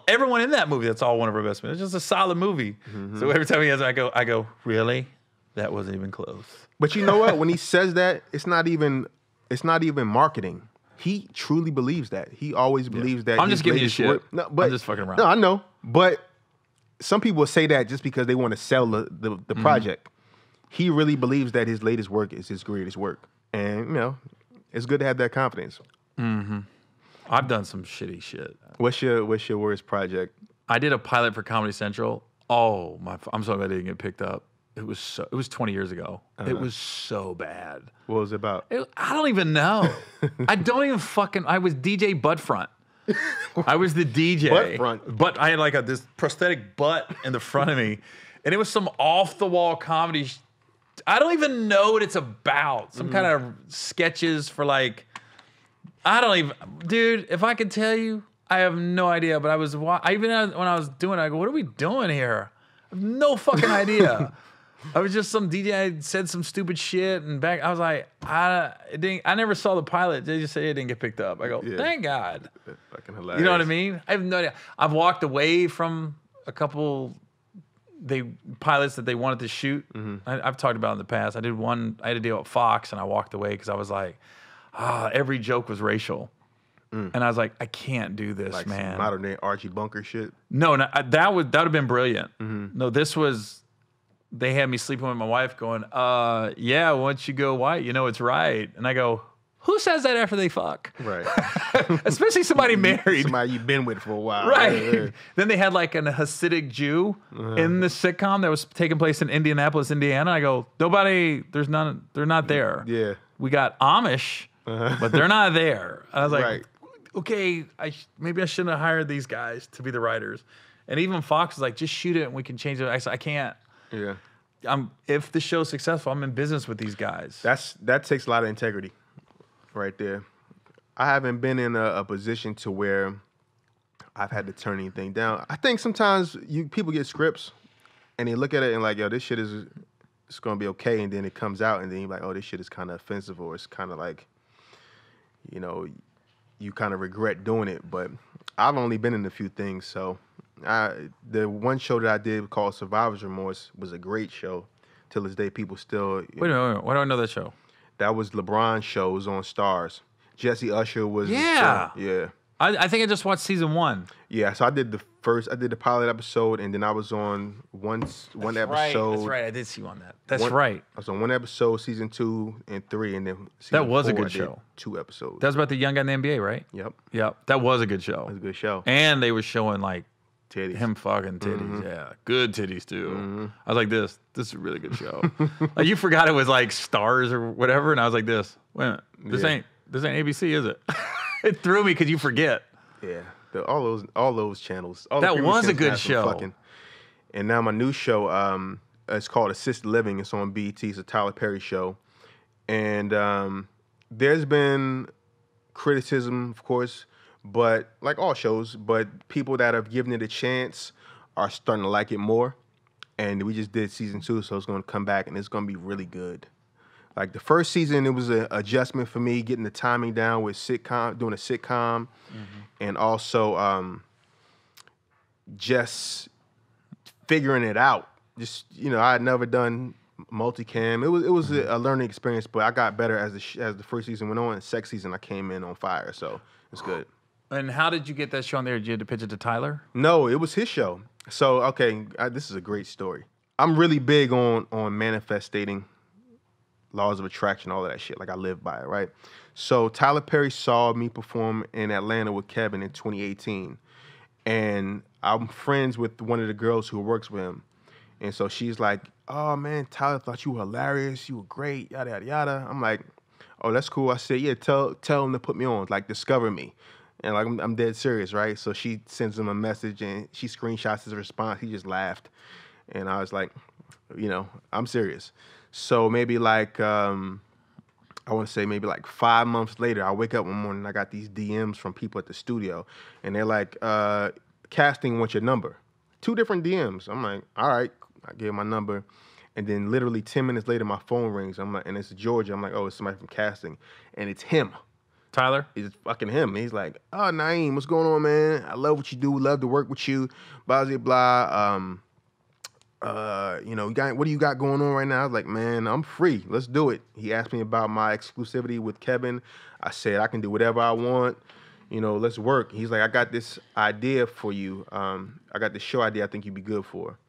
everyone in that movie. That's all one of our best movies. It's just a solid movie. Mm-hmm. So every time he has it, I go, really? That wasn't even close. But you know what? When he says that, it's not even marketing. He truly believes that. He always believes that. I'm just giving you shit. I'm just fucking around. No, I know. But some people say that just because they want to sell the project. He really believes that his latest work is his greatest work. And, you know, it's good to have that confidence. Mm-hmm. I've done some shitty shit. What's your worst project? I did a pilot for Comedy Central. Oh, I'm so glad I didn't get picked up. It was 20 years ago. Uh-huh. It was so bad. What was it about? I don't even know. I was DJ Buttfront. I was the DJ. Buttfront. But I had like this prosthetic butt in the front of me. And it was some off-the-wall comedy. I don't even know what it's about. Some kind of sketches for like, dude, if I could tell you, I have no idea. But when I was doing it, I go, what are we doing here? I have no fucking idea. I was just some DJ. I said some stupid shit, and I was like, I never saw the pilot. They just say it didn't get picked up. I go, thank God. That's fucking hilarious. You know what I mean? I have no idea. I've walked away from a couple pilots that they wanted to shoot. Mm-hmm. I've talked about it in the past. I did one. I had to deal with Fox, and I walked away because I was like, every joke was racial. And I was like, I can't do this, like man. Some modern day Archie Bunker shit. No, that would have been brilliant. Mm-hmm. No, this was. They had me sleeping with my wife going, yeah, once you go white, you know it's right. And I go, who says that after they fuck? Right. Especially somebody married. Somebody you've been with for a while. Right. Yeah. Then they had like an Hasidic Jew in the sitcom that was taking place in Indianapolis, Indiana. I go, they're not there. Yeah. We got Amish, but they're not there. And I was like, okay, maybe I shouldn't have hired these guys to be the writers. And even Fox was like, just shoot it and we can change it. I said, I can't. Yeah. If the show's successful, I'm in business with these guys. That takes a lot of integrity right there. I haven't been in a position to where I've had to turn anything down. I think sometimes people get scripts and they look at it and like, yo, this shit it's going to be okay. And then it comes out and then you're like, oh, this shit is kind of offensive, or it's kind of like, you know, you kind of regret doing it. But I've only been in a few things, so... the one show that I did called Survivor's Remorse was a great show. Till this day, people still... Wait, why do I know that show? That was LeBron's show. It was on Stars. Jesse Usher was... Yeah. Yeah. I think I just watched season 1. Yeah, so I did the pilot episode, and then I was on one episode. That's right. I did see you on that. That's right. I was on one episode, season 2 and 3, and then That was a 4, good show. 2 episodes. That was about the young guy in the NBA, right? Yep. Yep. That was a good show. It was a good show. And they were showing like Titties. him fucking titties. Yeah. Good titties too. I was like, this is a really good show. Like you forgot it was like Stars or whatever, and I was like, wait a minute. This ain't ABC, is it? It threw me because you forget. Yeah. All those channels. All That the was a channels good had some show. fucking. And now my new show, it's called Assisted Living. It's on BET. It's a Tyler Perry show. And there's been criticism, of course, but like all shows, but people that have given it a chance are starting to like it more. And we just did season 2, so it's going to come back, and it's going to be really good. Like the first season, it was an adjustment for me, getting the timing down with doing a sitcom, and also just figuring it out. Just I had never done multicam. It was a learning experience, but I got better as the first season went on. And second season, I came in on fire, so it's good. And how did you get that show on there? Did you have to pitch it to Tyler? No, it was his show. So okay, this is a great story. I'm really big on manifesting. Laws of attraction, all of that shit. Like I live by it, right? So Tyler Perry saw me perform in Atlanta with Kevin in 2018. And I'm friends with one of the girls who works with him. And so she's like, oh man, Tyler thought you were hilarious. You were great, yada, yada, yada. I'm like, oh, that's cool. I said, yeah, tell him to put me on, like discover me. And like, I'm dead serious, right? So she sends him a message and she screenshots his response. He just laughed. And I was like, I'm serious. So maybe like, I want to say maybe like 5 months later, I wake up one morning and I got these DMs from people at the studio. And they're like, casting wants your number. 2 different DMs. I'm like, all right. I gave my number. And then literally 10 minutes later, my phone rings. I'm like, and it's Georgia. I'm like, oh, it's somebody from casting. And it's him. Tyler? It's fucking him. He's like, oh, Na'im, what's going on, man? I love what you do. Love to work with you. Blah, blah, blah. What do you got going on right now? I was like, man, I'm free. Let's do it. He asked me about my exclusivity with Kevin. I said, I can do whatever I want. Let's work. He's like, I got this idea for you. I got this show idea I think you'd be good for.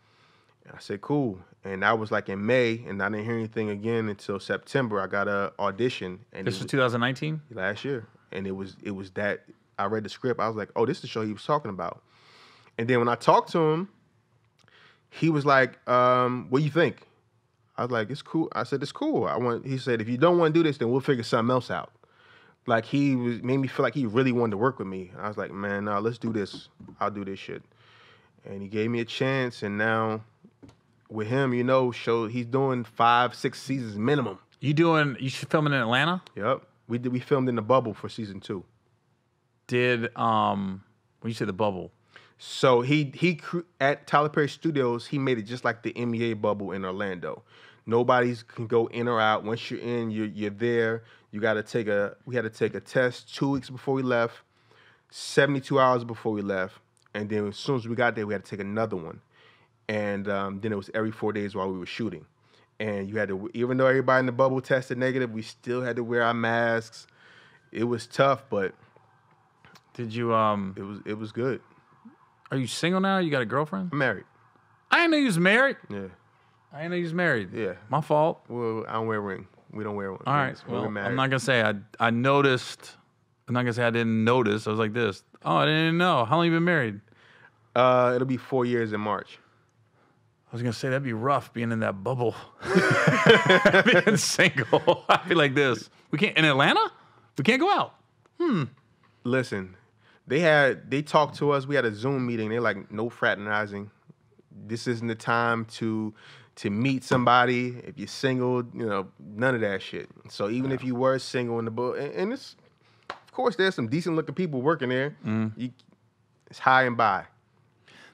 And I said, cool. And that was like in May, and I didn't hear anything again until September. I got an audition. And this was 2019? Last year. And it was that, I read the script. I was like, oh, this is the show he was talking about. And then when I talked to him, he was like, what do you think? I was like, it's cool. I said, it's cool. He said, if you don't want to do this, then we'll figure something else out. Like made me feel like he really wanted to work with me. I was like, man, no, let's do this. I'll do this shit. And he gave me a chance. And now with him, he's doing 5-6 seasons minimum. You filming in Atlanta? Yep. We filmed in the bubble for season 2. When you say the bubble? So he at Tyler Perry Studios, he made it just like the NBA bubble in Orlando. Nobody can go in or out. Once you're in, you're there. We had to take a test 2 weeks before we left, 72 hours before we left, and then as soon as we got there, we had to take another one. And then it was every 4 days while we were shooting. And you had to, even though everybody in the bubble tested negative, we still had to wear our masks. It was tough, but did you it was good. Are you single now? You got a girlfriend? I'm married. I didn't know you was married. Yeah. I didn't know you was married. Yeah. My fault. Well, I don't wear a ring. We don't wear one. All right. Well, I'm not gonna say I noticed. I'm not gonna say I didn't notice. I was like this. Oh, I didn't know. How long you been married? It'll be 4 years in March. I was gonna say that'd be rough being in that bubble, being single. I'd be like this. We can't in Atlanta. We can't go out. Listen, they talked to us. We had a Zoom meeting. They're like, no fraternizing. This isn't the time to meet somebody. If you're single, none of that shit. So even if you were single in the book, and it's, of course, there's some decent looking people working there. It's high and by.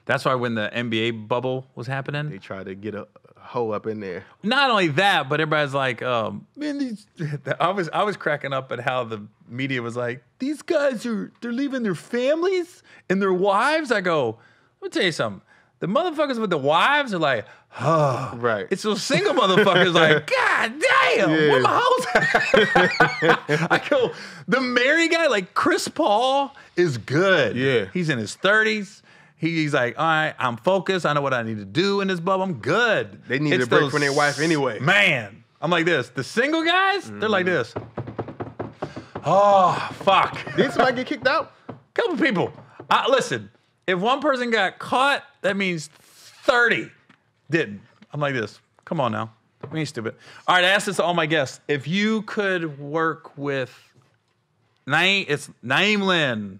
That's why when the NBA bubble was happening, they tried to get a hoe up in there. Not only that, but everybody's like, man, I was cracking up at how the media was like, these guys they're leaving their families and their wives. I go, let me tell you something. The motherfuckers with the wives are like, oh. Right. It's those single motherfuckers like, God damn, where my house at? I go, the married guy, like Chris Paul is good. Yeah. He's in his 30s. He's like, all right, I'm focused. I know what I need to do in this bubble. I'm good. They need a break from their wife anyway. Man, I'm like this. The single guys, they're like this. Oh, fuck. Did somebody get kicked out? Couple people. Listen, if one person got caught, that means 30 didn't. I'm like this. Come on now. We ain't stupid. All right, I asked this to all my guests. If you could work with Na'im Lynn,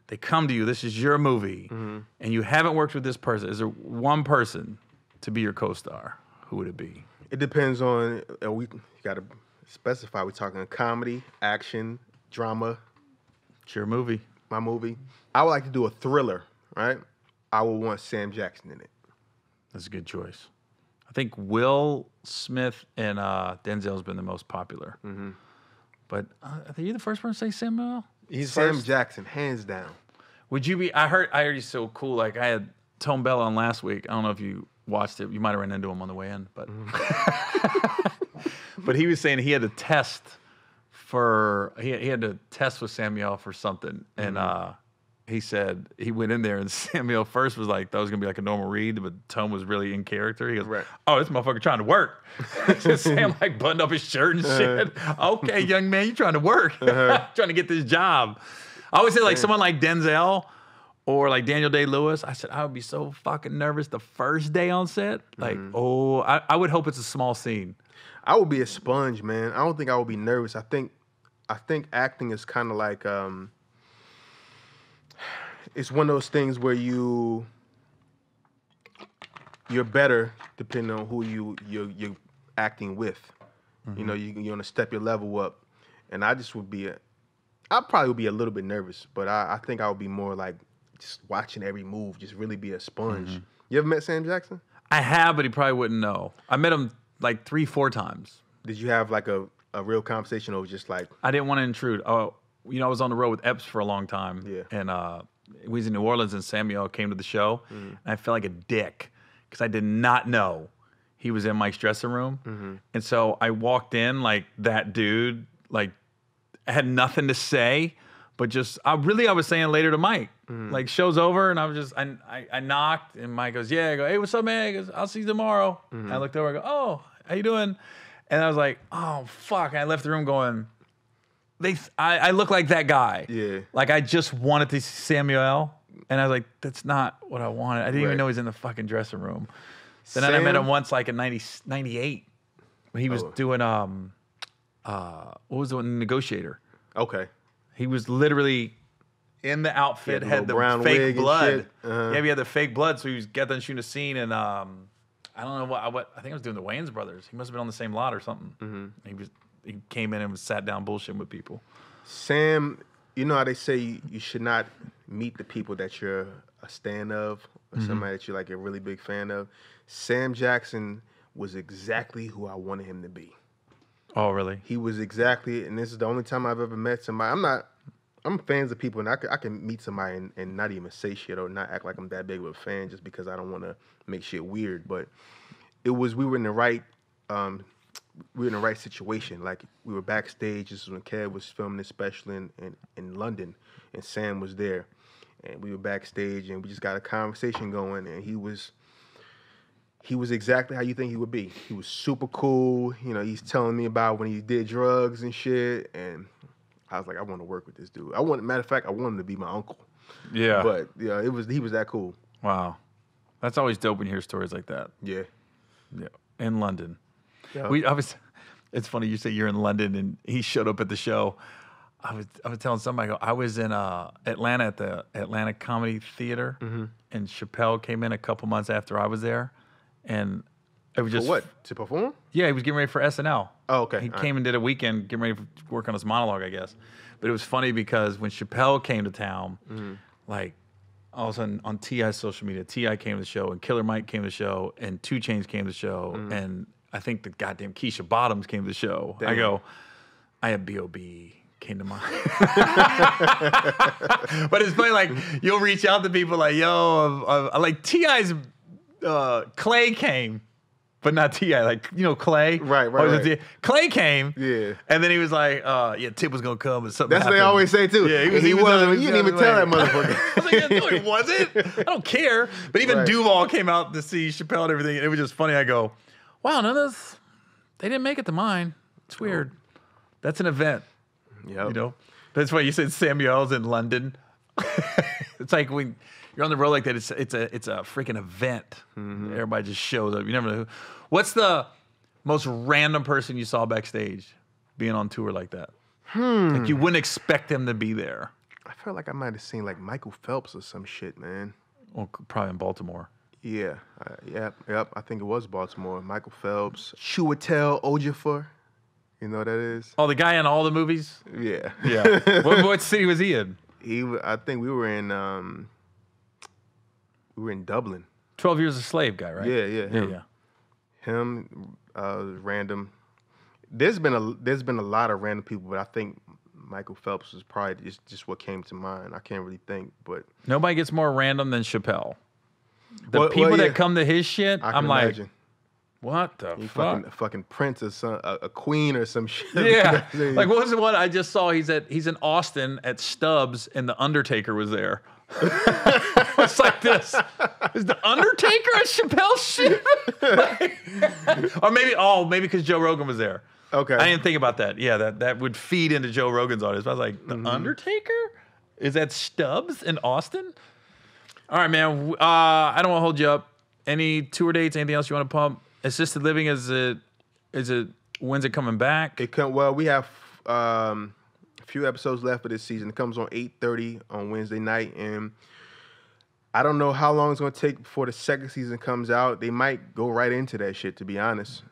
they come to you, this is your movie, and you haven't worked with this person. Is there one person to be your co-star? Who would it be? It depends on, you got to specify. We're talking comedy, action, drama. It's your movie. My movie. I would like to do a thriller, right? I would want Sam Jackson in it. That's a good choice. I think Will Smith and Denzel's been the most popular. But are you the first person to say Samuel? He's Sam Jackson, hands down. Would you be? I heard he's so cool. Like I had Tone Bell on last week. I don't know if you watched it. You might have run into him on the way in, but but he was saying he had to test he had to test with Samuel for something, and he said he went in there and Samuel first was like, that was gonna be like a normal read, but Tone was really in character. He goes, right. Oh, this motherfucker trying to work. Sam like buttoned up his shirt and shit. Okay, young man, you trying to work, trying to get this job. I always say like someone like Denzel or like Daniel Day-Lewis. I said I would be so fucking nervous the first day on set. Like, I would hope it's a small scene. I would be a sponge, man. I don't think I would be nervous. I think acting is kind of like it's one of those things where you're better depending on who you're acting with. You know, you want to step your level up, and I just would be I probably would be a little bit nervous, but I think I would be more like just watching every move, just really be a sponge. You ever met Sam Jackson? I have, but he probably wouldn't know. I met him like 3-4 times. Did you have like a real conversation, or just like? I didn't want to intrude. Oh, you know, I was on the road with Epps for a long time. Yeah. And we was in New Orleans, and Samuel came to the show, and I felt like a dick because I did not know he was in Mike's dressing room. And so I walked in like that dude, like I had nothing to say, but just I was saying later to Mike. Like show's over, and I was just I knocked, and Mike goes, yeah. I go, hey, what's up, man? He goes, I'll see you tomorrow. And I looked over, I go, oh, how you doing? And I was like, oh fuck. And I left the room going, I look like that guy. Yeah. Like I just wanted to see Samuel, and I was like, that's not what I wanted. I didn't even know he was in the fucking dressing room. Then I met him once, like in 98. He was doing what was the one, Negotiator. Okay. He was literally in the outfit, had the brown fake blood. Yeah, he had the fake blood, so he was getting shooting a scene, and I don't know what I think I was doing the Wayans brothers. He must have been on the same lot or something. He came in and was sat down bullshitting with people. Sam, you know how they say you should not meet the people that you're a stan of, or somebody that you're like a really big fan of. Sam Jackson was exactly who I wanted him to be. Oh, really? He was exactly, and this is the only time I've ever met somebody. I'm fans of people, and I can meet somebody and not even say shit or not act like I'm that big of a fan just because I don't want to make shit weird. But we were in the right situation. Like we were backstage. This is when Kev was filming this special in London, and Sam was there, and we were backstage, and we just got a conversation going, and he was exactly how you think he would be. He was super cool. You know, he's telling me about when he did drugs and shit, and I was like, I want to work with this dude. Matter of fact, I want him to be my uncle. Yeah. But yeah, he was that cool. Wow. That's always dope when you hear stories like that. Yeah. Yeah. In London. Yeah. It's funny you say you're in London and he showed up at the show. I was telling somebody, I was in Atlanta at the Atlanta Comedy Theater, and Chappelle came in a couple months after I was there, and it was just for what? To perform? Yeah, he was getting ready for SNL. Oh, okay. He came and did a weekend, getting ready to work on his monologue, I guess. But it was funny because when Chappelle came to town, like all of a sudden on T.I.'s social media, T.I. came to the show, and Killer Mike came to the show, and 2 Chainz came to the show, and I think the goddamn Keisha Bottoms came to the show. Damn. I go, I have B.O.B., came to mind. But it's funny, like, you'll reach out to people like, yo, like T.I.'s Clay came. But not T.I., like, you know, Clay. Right. Clay came. Yeah. And then he was like, yeah, Tip was going to come. And something That's happened. what they always say, too. Yeah, he wasn't. You didn't even tell that motherfucker. I was like, yeah, no, he wasn't. I don't care. But even Duval came out to see Chappelle and everything. And it was just funny. I go, wow, none of this, they didn't make it to mine. It's weird. That's an event. Yeah. You know? That's why you said Samuel's in London. It's like when you're on the road like that, it's a freaking event. Mm-hmm. Everybody just shows up. You never know who. What's the most random person you saw backstage being on tour like that? Like you wouldn't expect them to be there. I felt like I might have seen like Michael Phelps or some shit, man. Well, probably in Baltimore. Yeah. Yep. I think it was Baltimore. Michael Phelps. Chiwetel Ejiofor. You know what that is? Oh, the guy in all the movies? Yeah. Yeah. What city was he in? I think we were in Dublin. 12 Years a Slave guy, right? Yeah. Him, random. There's been a lot of random people, but I think Michael Phelps was probably just what came to mind. I can't really think, but nobody gets more random than Chappelle. The people that come to his shit, I'm like, what the fuck? Fucking prince or a queen or some shit. Yeah. Like, what was the one I just saw? He's in Austin at Stubbs, and the Undertaker was there. It's like this. Is the Undertaker at Chappelle's shit? Or maybe because Joe Rogan was there. Okay. I didn't think about that. Yeah, that would feed into Joe Rogan's audience. I was like, the Undertaker is at Stubbs in Austin? All right, man. I don't want to hold you up. Any tour dates? Anything else you want to pump? Assisted living, is it? When's it coming back? We have a few episodes left of this season. It comes on 8:30 on Wednesday night, and I don't know how long it's gonna take before the second season comes out. They might go right into that shit, to be honest.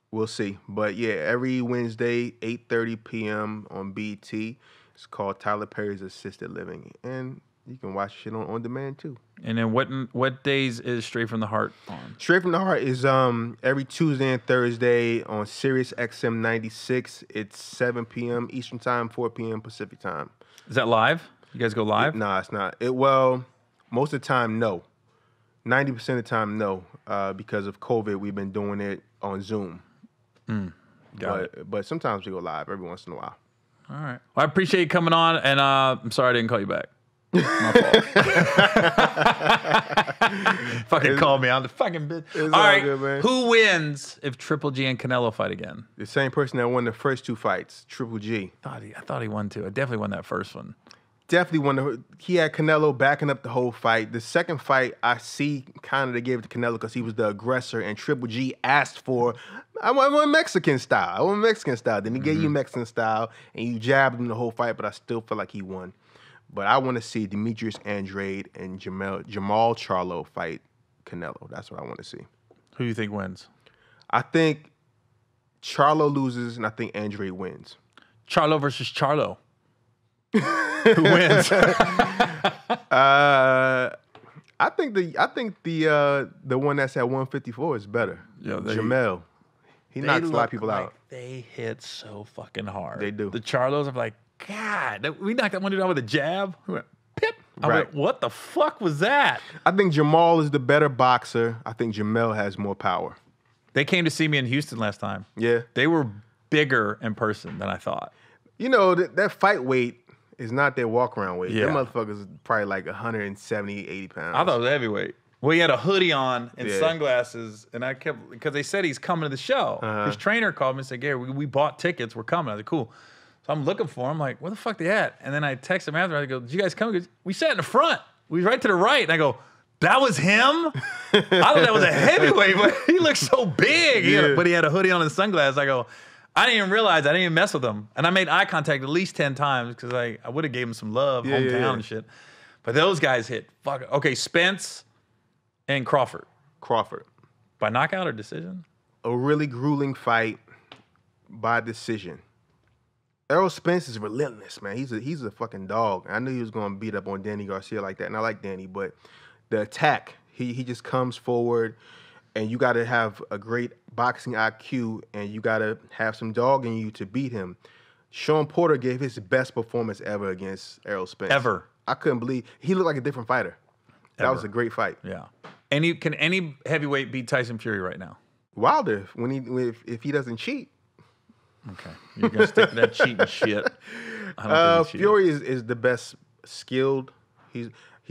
We'll see. But yeah, every Wednesday, 8:30 p.m. on BT. It's called Tyler Perry's Assisted Living, and you can watch shit on demand too. And then what days is Straight from the Heart on? Straight from the Heart is every Tuesday and Thursday on Sirius XM 96. It's 7 p.m. Eastern Time, 4 p.m. Pacific Time. Is that live? You guys go live? No, it's not. Most of the time, no. 90% of the time, no. Because of COVID, we've been doing it on Zoom. Got it. But sometimes we go live every once in a while. All right. Well, I appreciate you coming on, and I'm sorry I didn't call you back. My fault. Fucking call me on the fucking bit. All right, good, man. Who wins if Triple G and Canelo fight again? The same person that won the first two fights, Triple G. I thought he won too. I definitely won that first one. Definitely won. He had Canelo backing up the whole fight. The second fight, I see kind of they gave it to Canelo because he was the aggressor, and Triple G asked for, I want Mexican style. Then he gave you Mexican style, and you jabbed him the whole fight, but I still feel like he won. But I want to see Demetrius Andrade and Jamal Charlo fight Canelo. That's what I want to see. Who do you think wins? I think Charlo loses, and I think Andrade wins. Charlo versus Charlo. Who wins? I think the one that's at 154 is better. Jamel. He knocks a lot of people out. They hit so fucking hard. They do. The Charlos are like, God, we knocked that one dude out with a jab. We went, pip. I went, what the fuck was that? I think Jamal is the better boxer. I think Jamel has more power. They came to see me in Houston last time. Yeah. They were bigger in person than I thought. You know, that fight weight is not their walk-around weight. Yeah. Them motherfuckers probably like 170, 80 pounds. I thought it was heavyweight. Well, he had a hoodie on and sunglasses, and I kept, because they said he's coming to the show. His trainer called me and said, Gary, we bought tickets. We're coming. I was like, cool. So I'm looking for him, like, where the fuck they at? And then I text him after. I go, did you guys come? He goes, we sat in the front. We was right to the right. And I go, that was him? I thought that was a heavyweight, but he looked so big. But he had a hoodie on and sunglasses. I go, I didn't even realize. I didn't even mess with him. And I made eye contact at least 10 times because I would have gave him some love, hometown and shit. But those guys hit. Fuck. Okay, Spence and Crawford. By knockout or decision? A really grueling fight by decision. Errol Spence is relentless, man. He's a fucking dog. I knew he was going to beat up on Danny Garcia like that, and I like Danny, but the attack, he just comes forward, and you got to have a great boxing IQ, and you got to have some dog in you to beat him. Sean Porter gave his best performance ever against Errol Spence. Ever. I couldn't believe he looked like a different fighter. That was a great fight. Yeah. Can any heavyweight beat Tyson Fury right now? Wilder, if he doesn't cheat. Okay. You're gonna stick to that cheating shit. I don't think Fury is the best skilled. He's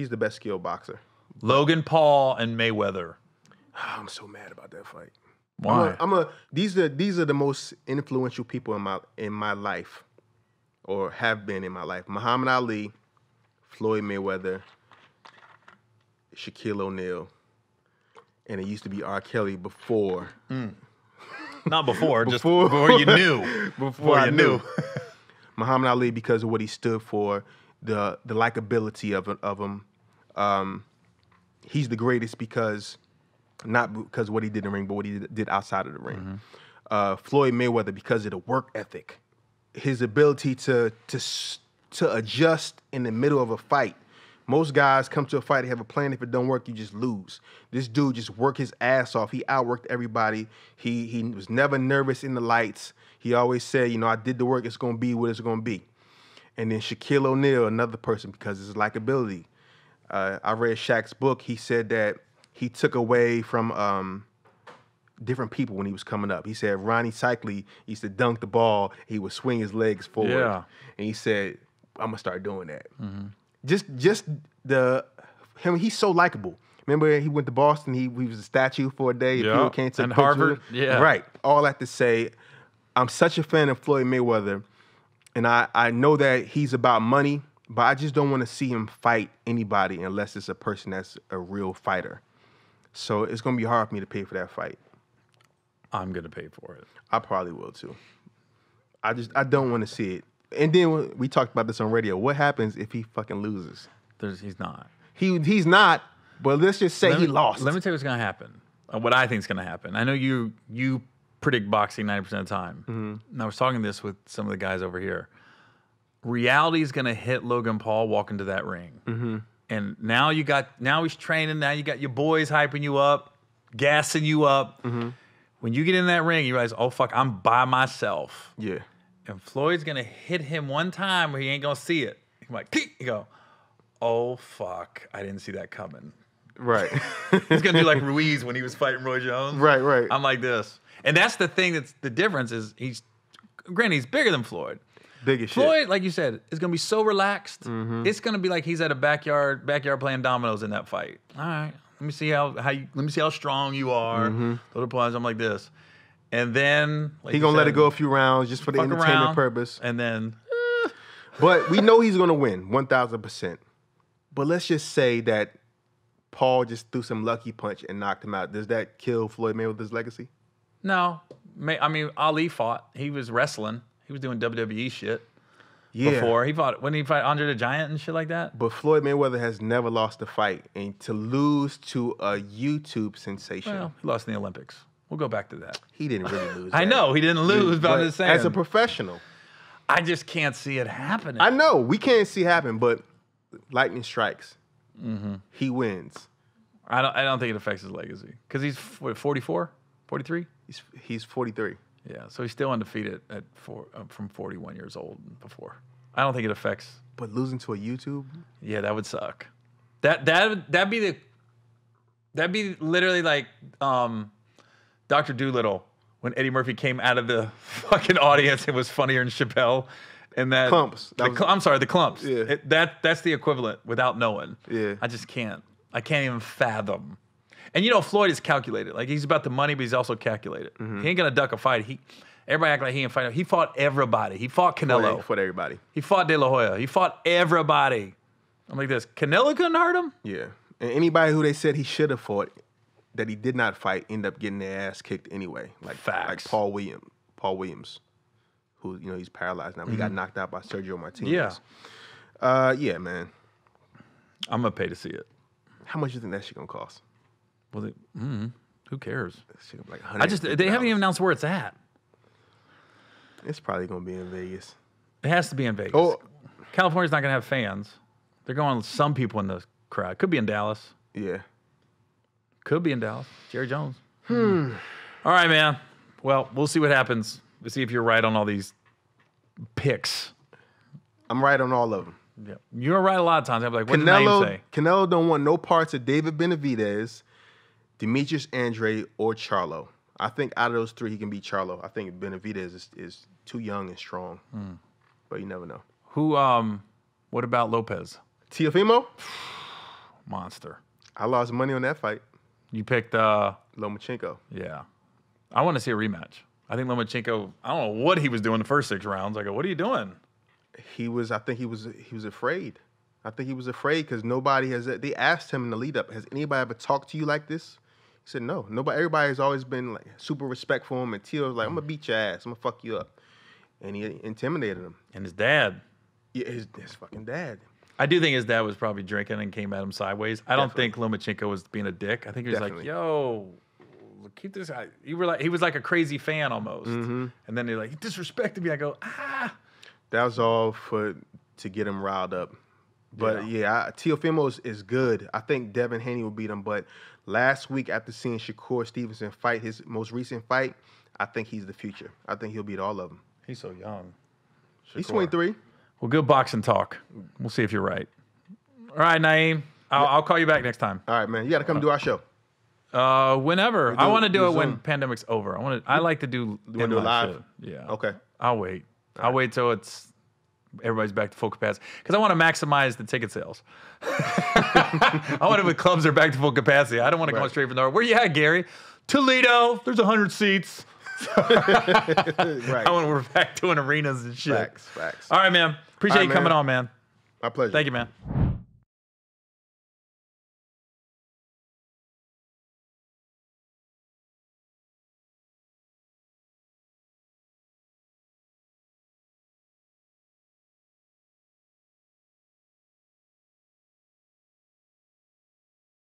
the best skilled boxer. Logan Paul and Mayweather. I'm so mad about that fight. Why? These are the most influential people in my life, or have been in my life. Muhammad Ali, Floyd Mayweather, Shaquille O'Neal, and it used to be R. Kelly before. Not before, just before you knew. Before I knew. Muhammad Ali, because of what he stood for, the likability of him. He's the greatest because. Not because of what he did in the ring, but what he did outside of the ring. Floyd Mayweather, because of the work ethic, his ability to adjust in the middle of a fight. Most guys come to a fight, they have a plan. If it don't work, you just lose. This dude just worked his ass off. He outworked everybody. He was never nervous in the lights. He always said, I did the work. It's going to be what it's going to be. And then Shaquille O'Neal, another person, because of his likability. I read Shaq's book. He said that he took away from different people when he was coming up. He said Ronnie Cycli used to dunk the ball. He would swing his legs forward. Yeah. And he said, I'm going to start doing that. Just him, he's so likable. Remember he went to Boston, he was a statue for a day. Yeah. People came to And Harvard. Yeah. Right. All that to say, I'm such a fan of Floyd Mayweather, and I know that he's about money, but I just don't want to see him fight anybody unless it's a person that's a real fighter. So it's going to be hard for me to pay for that fight. I'm going to pay for it. I probably will too. I don't want to see it. And then we talked about this on radio. What happens if he fucking loses? He's not. He's not, but let's just say he lost. Let me tell you what's going to happen. What I think is going to happen. I know you predict boxing 90% of the time. And I was talking this with some of the guys over here. Reality is going to hit Logan Paul walk into that ring. And now he's training. Now you got your boys hyping you up, gassing you up. When you get in that ring, you realize, oh, fuck, I'm by myself. Yeah. And Floyd's going to hit him one time where he ain't going to see it. He's like, you go, oh, fuck, I didn't see that coming. Right. He's going to do like Ruiz when he was fighting Roy Jones. Right. I'm like this. And that's the thing that's the difference is he's bigger than Floyd. Big as shit. Floyd, like you said, is going to be so relaxed. It's going to be like he's at a backyard playing dominoes in that fight. All right, let me see how strong you are. Little pause. I'm like this, and then like he's gonna let it go a few rounds just for the entertainment purpose, and then. But we know he's gonna win 1,000%. But let's just say that Paul just threw some lucky punch and knocked him out. Does that kill Floyd Mayweather's legacy? No, I mean Ali fought. He was wrestling. He was doing WWE shit before. When he fought Andre the Giant and shit like that. But Floyd Mayweather has never lost a fight. And to lose to a YouTube sensation. Well, he lost in the Olympics. We'll go back to that. He didn't really lose. I know, he didn't lose, but I'm just saying. As a professional. I just can't see it happening. I know, we can't see it happen, but lightning strikes. He wins. I don't think it affects his legacy. Because he's, 44? 43? He's 43. Yeah, so he's still undefeated from 41 years old before. I don't think it affects. But losing to a YouTube? Yeah, that would suck. That'd be literally like Dr. Dolittle when Eddie Murphy came out of the fucking audience and was funnier than Chappelle. And that Clumps. I'm sorry, the Clumps. Yeah. That's the equivalent without knowing. Yeah. I just can't. I can't even fathom. And Floyd is calculated. Like he's about the money, but he's also calculated. He ain't gonna duck a fight. Everybody act like he ain't fighting. He fought everybody. He fought Canelo. He fought everybody. He fought De La Hoya. He fought everybody. I'm like this. Canelo couldn't hurt him? Yeah. And anybody who they said he should have fought that he did not fight ended up getting their ass kicked anyway. Facts. Like Paul Williams, who he's paralyzed now. He got knocked out by Sergio Martinez. Yeah. Yeah, man. I'm gonna pay to see it. How much do you think that shit gonna cost? Well, who cares? Like they haven't even announced where it's at. It's probably gonna be in Vegas. It has to be in Vegas. Oh. California's not gonna have fans. They're going with some people in the crowd. Could be in Dallas. Yeah. Could be in Dallas. Jerry Jones. All right, man. Well, we'll see what happens. We'll see if you're right on all these picks. I'm right on all of them. Yeah. You're right a lot of times. I'm like, what did Na'im say? Canelo don't want no parts of David Benavidez, Demetrius Andre, or Charlo. I think out of those three, he can beat Charlo. I think Benavidez is too young and strong. But you never know. What about Lopez? Teofimo? Monster. I lost money on that fight. You picked Lomachenko. Yeah. I want to see a rematch. I think Lomachenko, I don't know what he was doing the first 6 rounds. I go, what are you doing? I think he was afraid. I think he was afraid because they asked him in the lead up, has anybody ever talked to you like this? He said, no. Everybody has always been like super respectful of him. And Teo was like, I'm going to beat your ass. I'm going to fuck you up. And he intimidated him. And his dad. Yeah, his fucking dad. I do think his dad was probably drinking and came at him sideways. I don't think Lomachenko was being a dick. I think he was like, yo, keep this guy. He was like a crazy fan almost. And then they're like, he disrespected me. I go, That was all to get him riled up. But Teofimo is good. I think Devin Haney will beat him. But last week after seeing Shakur Stevenson fight his most recent fight, I think he's the future. I think he'll beat all of them. He's so young. Shakur. He's 23. Well, good boxing talk. We'll see if you're right. All right, Na'im. I'll call you back next time. All right, man. You got to come do our show. Whenever. I want to do it when pandemic's over. I like to do. You want to do it live? Shit. Yeah. Okay. I'll wait. I'll wait till everybody's back to full capacity because I want to maximize the ticket sales. I want it when clubs are back to full capacity. I don't want to go straight from there. Where you at, Gary? Toledo. There's 100 seats. I want we're back doing arenas and shit. Facts. All right, man. Appreciate you coming on, man. My pleasure. Thank you, man.